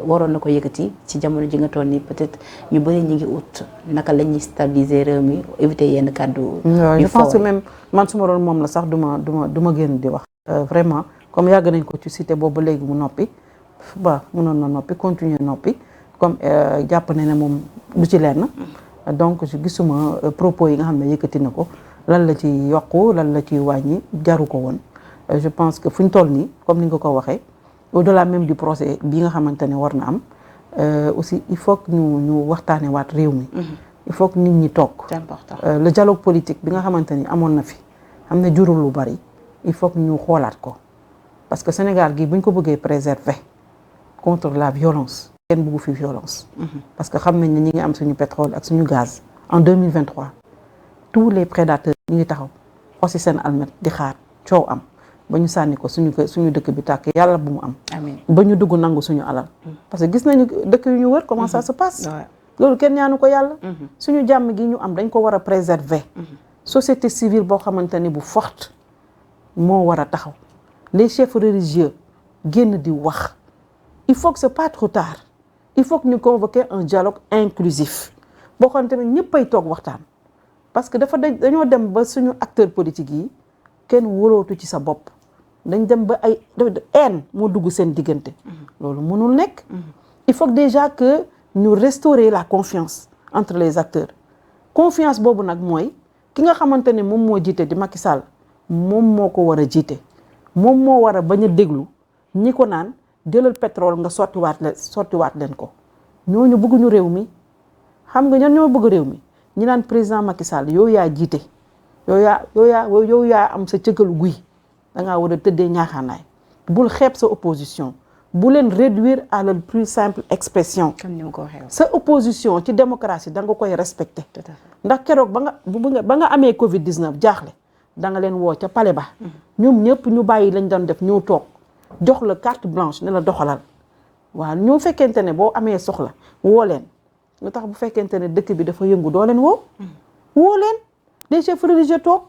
waroon na ko yëkkati ci jamono ji nga toll nii peut-être ñu bëri ñi ngi ut naka la ñuy stabiliser réew mi éviter yenn kàddu. je pense que même man su ma doon moom la sax du ma génn di wax. vraiment comme yàgg nañ ko ci cité boobu ba léegi mu noppi ba mënoon na noppi continuer noppi comme jàpp ne moom du ci lenn. donc gisuma propos yi nga xam ne yëkkati na ko lan la ci yokku lan la ci wàññi jaru ko woon. je pense que fu ñu toll nii comme ni nga ko waxee au-delà même du procès bi nga xamante ne war na am aussi il faut que ñu waxtaane waat réew mi. il faut que nit ñi toog. c'est important le dialogue politique bi nga xamante ni amoon na fi xam ne jurul lu bari il faut que ñu xoolaat ko parce que Sénégal gi bu ñu ko bëggee préserver contre la violence kenn bëggu fi violence. parce que xam nañ ne ñi ngi am suñu pétrole ak suñu gaz en 2023 tous les prédateurs ñi ngi taxaw xosi seen almet di xaar coow am. ba ñu sànni ko suñu dëkk bi tàkk yàlla bu mu am. amiin ba ñu dugg nangu suñu alal. parce que gis nañu dëkk yu ñu wër comment ça se passe. loolu kenn ñaanu ko yàlla. suñu jàmm gi ñu am dañ ko war a préserver. société civile boo xamante ni bu forte moo war a taxaw les chefs religieux génn di wax il faut que c'est pas trop tard il faut que ñu convoquer un dialogue inclusif boo xamante ne ñëppay toog waxtaan parce que dañoo dem ba suñu acteurs politiques yi kenn wóolootu ci sa bopp. dañ dem ba ay haine moo dugg seen diggante loolu mënul nekk il faut déjà que ñu restaurer la confiance entre les acteurs confiance boobu nag mooy ki nga xamante ne moom moo jiite di Macky Sall moom moo ko war a jiite moom moo war a bañ a déglu ñi ko naan jëlal pétrole nga sottiwaat leen ko ñooñu bëgguñu réew mi xam nga ñan ñoo bëgg réew mi ñi naan président Macky Sall yow yaa jiite yow yaa am sa cëggalu guy dangaa war a tëddee ñaaxaanaay bul xeeb sa opposition bu leen réduire à la plus simple expression. comme ni ma ko waxee sa opposition ci démocratie da nga koy respecter. ndax keroog ba nga amee Covid 19 jaaxle da nga leen woo ca palais ba. ñoom ñëpp ñu bàyyi lañ doon def ñëw toog jox la carte blanche ne la doxalal waaw ñoo fekkente ne boo amee soxla woo leen lu tax bu fekkente ne dëkk bi dafa yëngu doo leen woo leen les chefs religieux toog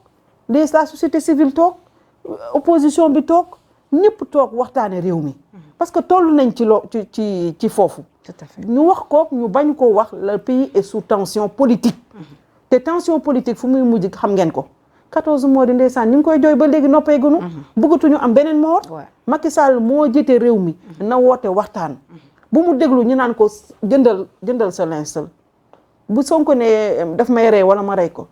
la société civile toog. opposition bi toog ñëpp toog waxtaane réew mi parce que toll nañ ci foofu ñu wax ko ñu bañ ko wax le pays est sous tension politique te tension politique fu muy mujj xam ngeen ko 14 mois di ndeysaan ñu ngi koy jooy ba léegi noppee gënu bëggatuñu am beneen moor Macky Sall moo jiite réew mi na woote waxtaan bu mu déglu ñu naan ko jëndal sa linceul bu Sonko ne daf may rey wala ma rey ko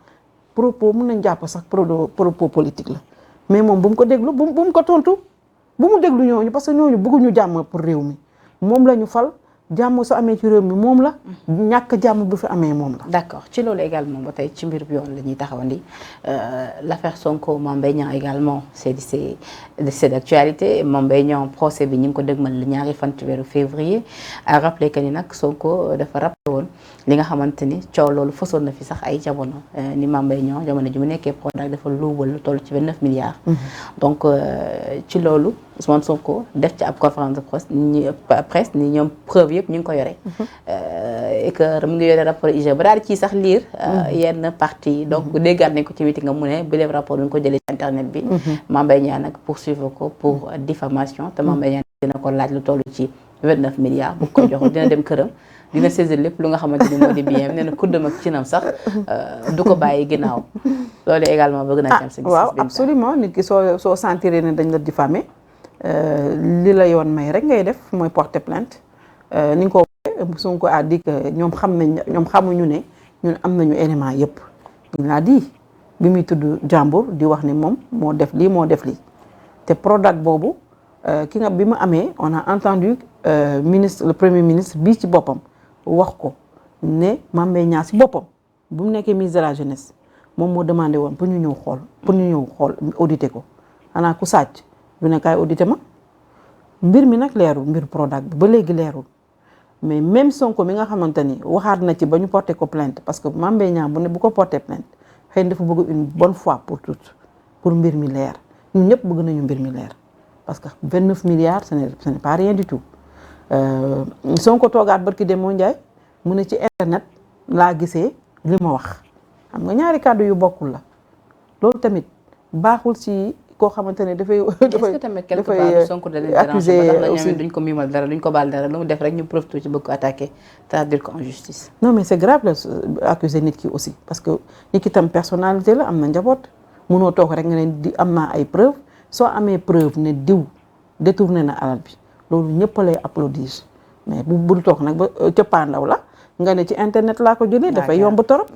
propos mun nañ jàpp sax propos politique la mais moom bu mu ko déglu bu mu ko tontu bu mu déglu ñooñu parce que ñooñu bëgguñu jàmm pour réew mi moom la ñu fal jàmm su amee ci réew mi moom la ñàkk jàmm bu fi amee moom la. d'accord ci loolu également ba tey ci mbir bi yoon la ñuy taxawandi l'affaire Sonko Mame Mbaye Niang également c'est d'actualité. Mame Mbaye Niang procès bi ñu ngi ko dëgmal le ñaari fan ci weeru février à rappeler que ni nag Sonko dafa rappelé woon li nga xamante ni coow loolu fësoon na fi sax ay jamono ni Mame Mbaye Niang jamono ji mu nekkee Prodac dafa luubal lu toll ci 29 milliards. donc ci loolu Ousmane Sonko def ci ab conférence de presse ni ñoom preuve yëpp ñu ngi ko yore. et que mu ngi yore rapport IGE ba daal di ciy sax lire yenn partie donc déggaat nañ ko ci meeting nga mu ne bi leen rapport bi ñu ko jëlee ci internet bi. Mame Mbaye Niang nag poursuivre ko pour diffamation te Mame Mbaye Niang dina ko laaj lu toll ci 29 milliards bu ko jox dina dem këram. dina saisir lépp lu nga xamante ni moo di bien nee na kuddam ak cinam sax du ko bàyyi ginnaaw loolu également bëgg naa ci am sa gis-gis. waaw absolument nit ki soo sentiree ne dañ la diffamer li la yoon may rek ngay def mooy porter plainte ni nga ko waxee Sonko a dit que ñoom xamuñu ne ñun am nañu élément yëpp. il l'a dit bi muy tudd jàmbur di wax ni moom moo def lii te Prodac boobu ki nga bi mu amee on a entendu le premier ministre bii ci boppam wax ko ne Mame Mbaye Niang si boppam bu mu nekkee ministre de la jeunesse moom moo demandé woon pour ñu ñëw xool auditer ko xanaa ku sàcc du ne kaay auditer ma mbir mi nag leerul mbir Prodac bi ba léegi leerul mais même Sonko mi nga xamante ni waxaat na ci ba ñu porté ko plainte parce que Mame Mbaye Niang bu ko porté plainte xëy na dafa bëgg une bonne fois pour toutes pour mbir mi leer ñun ñëpp bëgg nañu mbir mi leer parce que 29 milliards ce n'est pas rien du tout Sonko toogaat barki Demba Ndiaye mu ne ci internet laa gisee li ma wax xam nga ñaari kàddu yu bokkul la loolu tamit baaxul ci koo xamante ne dafay. est-ce que tamit quelque part Sonko da leen déranger aussi duñ ko miimal dara duñ ko baal dara lu mu def rek ñu profité ci bëgg ko attaqué c'est-à-dire ko en justice. non mais c'est grave la accuser nit ki aussi parce que nit ki tam personnalité la am na njaboot mënoo toog rek nga ne di am naa ay preuve soo amee preuve ne diw détourné na alal bi loolu ñëpp lay applaudir mais bu toog nag ba cëppaandaw la nga ne ci internet laa ko jëlee. dafay yomb torop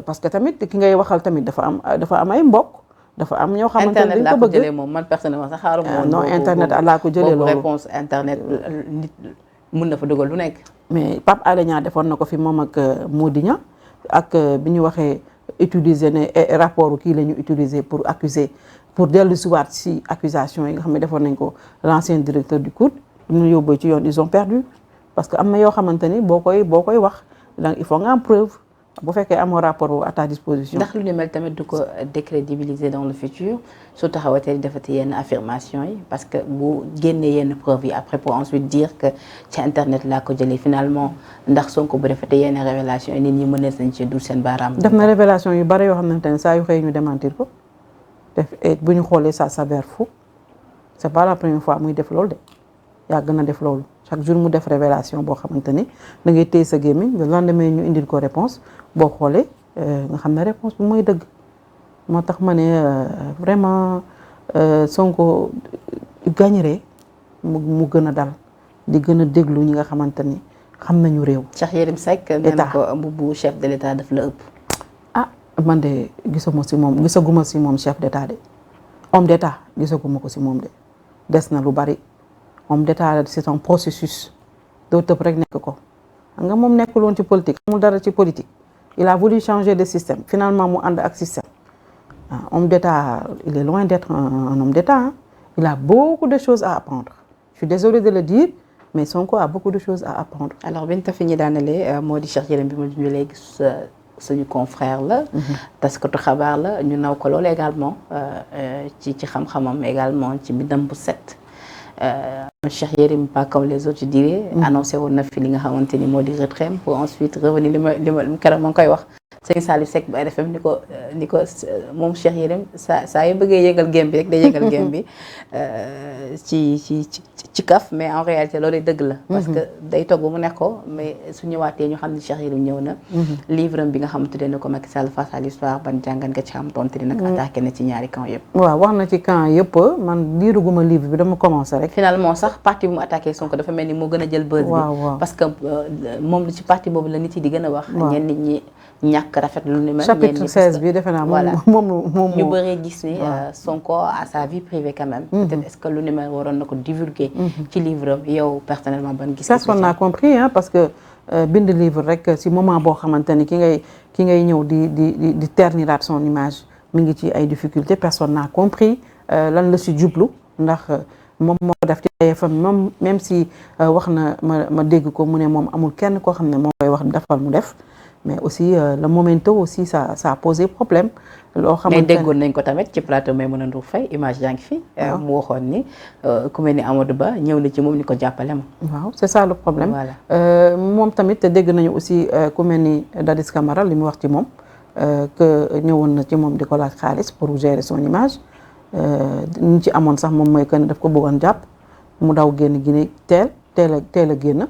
parce que tamit ki ngay waxal tamit dafa am ay mbokk. dafa am ñoo xamante ne dañ ko bëgg jëlee moom man personnellement sax xaaruma non internet laa ko jëlee loolu réponse internet nit mën na fa dugal lu nekk. mais Pape Alé Niang defoon na ko fi moom ak Mody Niang ak bi ñu waxee utiliser ne rapport kii la ñu utiliser pour accuser pour dellu siwaat si accusation yi nga xam ne defoon nañ ko l'ancien directeur du COUD ñu yóbboo ci yoon ils ont perdu parce que am na yoo xamante ni boo koy wax donc il faut nga am preuve bu fekkee amoo rapport boobu à ta disposition. ndax lu ni mel tamit du ko décrédibiliser dans le futur su taxawatee di defati yenn affirmation yi parce que bu génnee yenn preuves yi après pour ensuite dire que ci internet laa ko jëlee finalement ndax Sonko bu defati yenn révélation yi nit ñi mën nañ ci dul seen baaraam. def na révélation yu bari yoo xamante ne saa yu xëy ñu démentir ko def bu ñu xoolee ça s'avère faux c'est pas la première fois muy def loolu de yàgg na def loolu chaque jour mu def révélation boo xamante ni da ngay téye sa gémmiñ le lendemain ñu indil ko réponse boo xoolee nga xam ne réponse bi mooy dëgg moo tax ma ne vraiment Sonko gagnerait mu gën a dal di gën a déglu ñi nga xamante ni xam nañu réew. Cheikh Yérim Seck nee na ko mbubu chef de l'état daf la ëpp. ah man de gisaguma si moom chef d'état de homme d'état gisaguma ko si moom de des na lu bari homme d'état c'est un processus doo tëb rek nekk ko xam nga moom nekkul woon ci politique amul dara ci politique il a voulu changer de système finalement mu ànd ak système homme d'état il est loin d'être un homme d'état hein. Il a beaucoup de choses à apprendre je suis désolée de le dire mais Sonko a beaucoup de choses à apprendre. alors Binta fi ñu daanale moo di Cheikh Yérim bi ma junj léegi suñu confrère la. taskatu xabaar la ñu naw ko loolu également ci xam-xamam également ci bindam bu set. Cheikh Yérim pas comme les autres je dirais. annoncé woon na fi li nga xamante ni moo di retrait pour ensuite revenir li ma keroog ma ngi koy wax. Sëñ Saliou Seck bu RFM ni ko moom Cheikh Yérim saa yu bëggee yëgal game bi rek day yëgal game bi ci kaf mais en réalité loolu dëgg la. parce que day togg mu nekk ko mais su ñëwaatee ñu xam ne Cheikh Yérim ñëw na. livre bi nga xamante ne ko Macky Sall face à l'histoire ban jàngat nga ci xam tonte ni nag attaqué na ci ñaari camp yëpp. waaw wax na ci camp yëpp man liiruguma livre bi dama commencé rek. finalement sax parti bu mu attaqué Sonko dafa mel ni moo gën a jël buzz bi. parce que moom ci parti boobu la nit yi di gën a wax. ñenn nit ñi ñàkk rafet lu ni mel. chapitre 16 bi defe naa moom ñu bëree gis ni Sonko à sa vie privée quand même. peut-être est-ce que lu ni mel waroon na ko divulguer. ci livre am yow personnellement ban gis personne n'a compris parce que bind livre rek si moment boo xamante ni ki ngay ñëw di terniraat son image mi ngi ci ay difficultés personne n'a compris lan la si jublu ndax moom moo ko def ci TFM moom même si wax na ma dégg ko mu ne moom amul kenn koo xam ne moo koy wax defal mu def mais aussi le momento aussi ça a posé problème. loo xamante ne déggoon nañ ko tamit ci plateau Maimouna Ndour Faye image yaa ngi fi. mu waxoon ni ku mel ni Amadou Ba ñëw na ci moom ni ko jàppale ma. waaw c'est ça le problème. voilà moom tamit dégg nañu aussi ku mel ni Dadis Camara li mu wax ci moom que ñëwoon na ci moom di ko laaj xaalis pour gérer son image. ñu ci amoon sax moom mooy que ne daf ko bëggoon jàpp mu daw génn Guinée teel a génn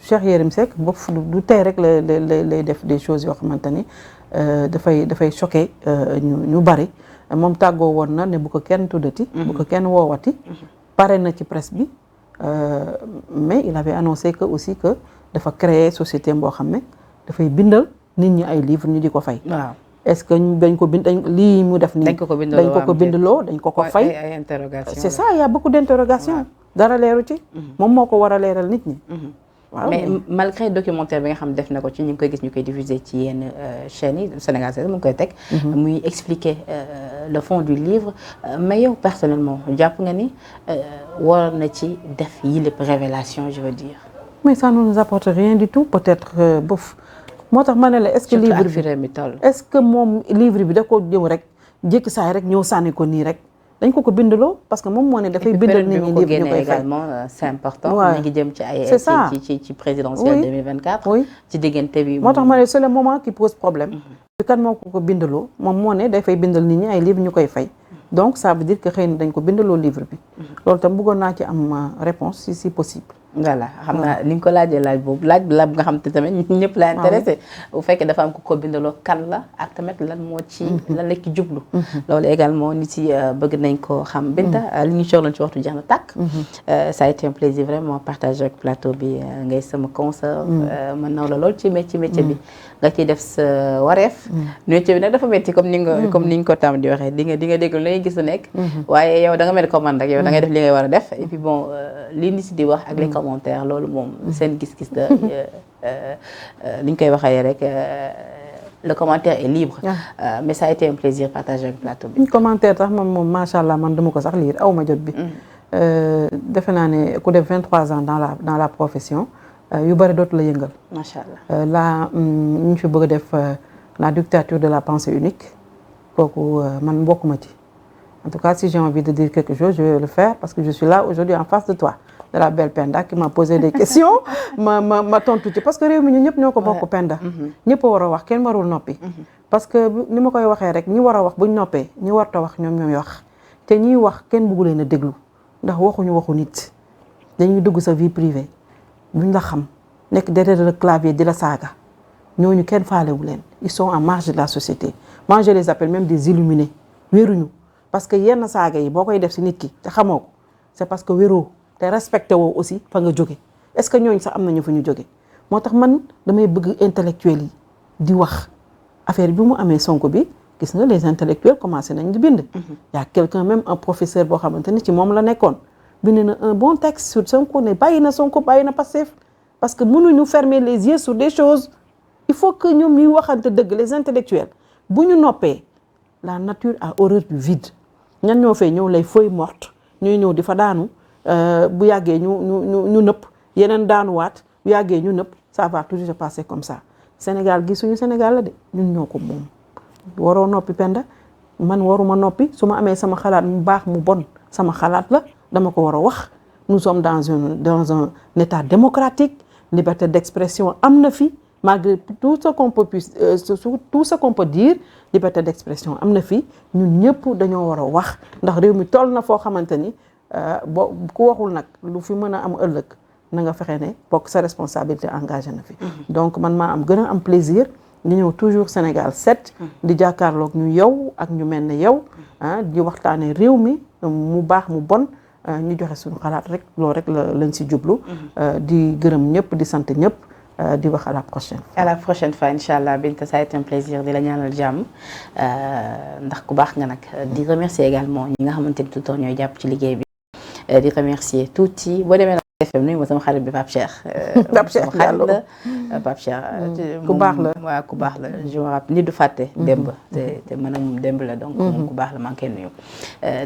Cheikh Yérim Seck bopp du tey rek lay def des choses yoo xamante ni dafay choqué ñu bari moom tàggoo woon na ne bu ko kenn tuddati. bu ko kenn woowati. pare na ci presse bi mais il avait annoncé que aussi que dafa créer société boo xam ne dafay bindal nit ñi ay livres ñu di ko fay. waaw. est-ce que dañ ko bind lii mu def nii. dañ ko bindaloo dañ ko fay. ay interrogations c'est ça il y a beaucoup d'interrogations. dara leeru ci. moom moo ko war a leeral nit ñi. waaw mais malgré documentaire bi nga xam def na ko ci ñu ngi koy gis ñu koy diffuser ci yenn chaînes yi Sénégal mu ngi koy teg. muy expliquer le fond du livre mais yow personnellement jàpp nga ni war na ci def yi lépp révélation je veux dire. mais ça ne nous apporte rien du tout peut-être bof. moo tax ma ne la est-ce que livre bi est-ce que moom livre bi da ko ñëw rek jékki saay rek ñëw sànni ko nii rek dañ ko bindaloo parce que moom moo ne dafay bindal nit ñi livre ñu koy fay également c'est important. Ouais. mi ngi jëm ci ay c'est ça ci présidentielle 2024. oui ci diggante bi. moo tax ma ne c'est le moment qui pose problème. bi kan moo ko bindaloo moom moo ne dafay bindal nit ñi ay livre ñu koy fay donc ça veut dire que xëy na dañ ko bindaloo livre bi. loolu tam bëggoon naa ci am réponse si possible. voilà xam naa ni nga ko laajee laaj boobu laaj nga xam te tamit ñëpp la intéressé bu fekkee dafa am ku ko bindaloo kan la ak tamit lan moo ci lan la ci jublu loolu également nit yi bëgg nañ ko xam Binta li ñu soxla ci waxtu jeex na tàkk ça a été un plaisir vraiment partager ak plateau bi ngay sama conseil man naw la lool ci métier bi nga ciy def sa wareef métier bi nag dafa métti comme ni nga ko tam di waxee di nga déglu la ngay gis lu nekk waaye yow da nga mel comme man rek yow da ngay def li ngay war a def et puis bon li nit di wax ak les commentaires loolu moom seen gis-gis la li ñu koy waxee rek le commentaire est libre mais ça a été un plaisir partager ak plateau bi commentaire tax moom macha allah man dama ko sax lire aw ma jot bi defe naa ne ku def 23 ans dans la profession yu bari dootu la yëngal macha allah là ñu fi bëgg a def la dictature de la pensée unique kooku man bokkuma ci en tout cas si j'ai envie de dire quelque chose je vais le faire parce que je suis là aujourd'hui en face de toi de la belle Penda qui m'a posé des questions ma tontu ci parce que réew mi ñu ñëpp ñoo ko bokk Penda ñëpp a war a wax kenn warul noppi parce que ni ma koy waxee rek ñi war a wax buñ noppee ñi warta wax ñoom ñooy wax te ñiy wax kenn bëggu leen a déglu ndax waxuñu waxu nit dañuy dugg sa vie privée buñ la xam nekk derrière le clavier di la saaga ñooñu kenn faalewu leen ils sont en marge de la société moi je les appelle même des illuminés wéruñu parce que yenn saaga yi boo koy def si nit ki te xamoo ko c'est parce que wéroo te respecté woo aussi fa nga jóge est-ce que ñooñu sax am nañu fu ñu jóge moo tax man damay bëgg intellectuels yi di wax affaire bi mu amee Sonko bi gis nga les intellectuels commencé nañ di bind y a quelqu'un même un professeur boo xamante ni ci moom la nekkoon bind na un bon texte sur Sonko ne bàyyi na Sonko bàyyi na Pastef parce que mënuñu fermer les yeux sur des choses il faut que ñoom ñuy waxante dëgg les intellectuels bu ñu noppee la nature a horreur du vide ñan ñoo fay ñëw lay feuille morte ñuy ñëw di fa daanu bu yàggee ñu nëpp yeneen daanuwaat bu yàggee ñu nëpp ça va toujours se passer comme ça Sénégal gi suñu Sénégal la de ñun ñoo ko moom waroo noppi Penda man waruma noppi su ma amee sama xalaat mu baax mu bon sama xalaat la dama ko war a wax nous sommes dans un état démocratique liberté d'expression am na fi malgré tout ce qu'on peut dire liberté d'expression am na fi ñun ñëpp dañoo war a wax ndax réew mi toll na foo xamante ni boo ku waxul nag lu fi mën a am ëllëg na nga fexe ne bokk sa responsabilité engagé na fi donc man maa gën a am plaisir di ñëw toujours Sénégal 7 di jàkkaarloog ñu yow ak ñu mel ne yow di waxtaane réew mi mu baax mu bon ñu joxe suñu xalaat rek loolu rek lañ si jublu di gërëm ñëpp di sant ñëpp di wax à la prochaine fois. À la prochaine fois Inch'Allah Binta, ça a été un plaisir di la ñaanal jàmm ndax ku baax nga nag di remercier également ñi nga xamante ni tout le temps ñooy jàpp ci liggéey bi di remercier tuuti boo demee FM nuyu ma sama xarit bi Pape Cheikh. Pape Cheikh Diallo Pape Cheikh. ku baax la waaw ku baax la je me rappelle nit du fàtte. démb te man ak moom démb la donc moom ku baax la maa ngi koy nuyu.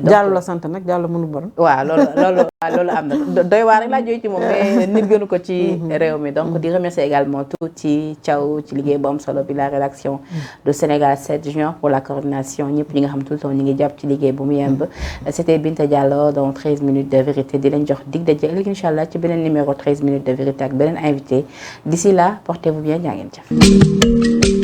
Diallo la sant nag Diallo mënu bon. waaw loolu am na doy waar rek laa jooy ci moom mais nit gënu ko ci réew mi donc di remercier également tuuti Thiaw ci liggéey bu am solo bi la rédaction de Sénégal 7 juin pour la coordination ñëpp ñi nga xam tout le temps ñi ngi jàpp ci liggéey bu mu yemb. C'était Binta Diallo dans 13 minutes de vérité di leen jox dig daje ëllëg inchallah ci beneen numéro 13 minutes de vérité ak beneen invité d'ici là portez-vous bien jaa ngeen jëf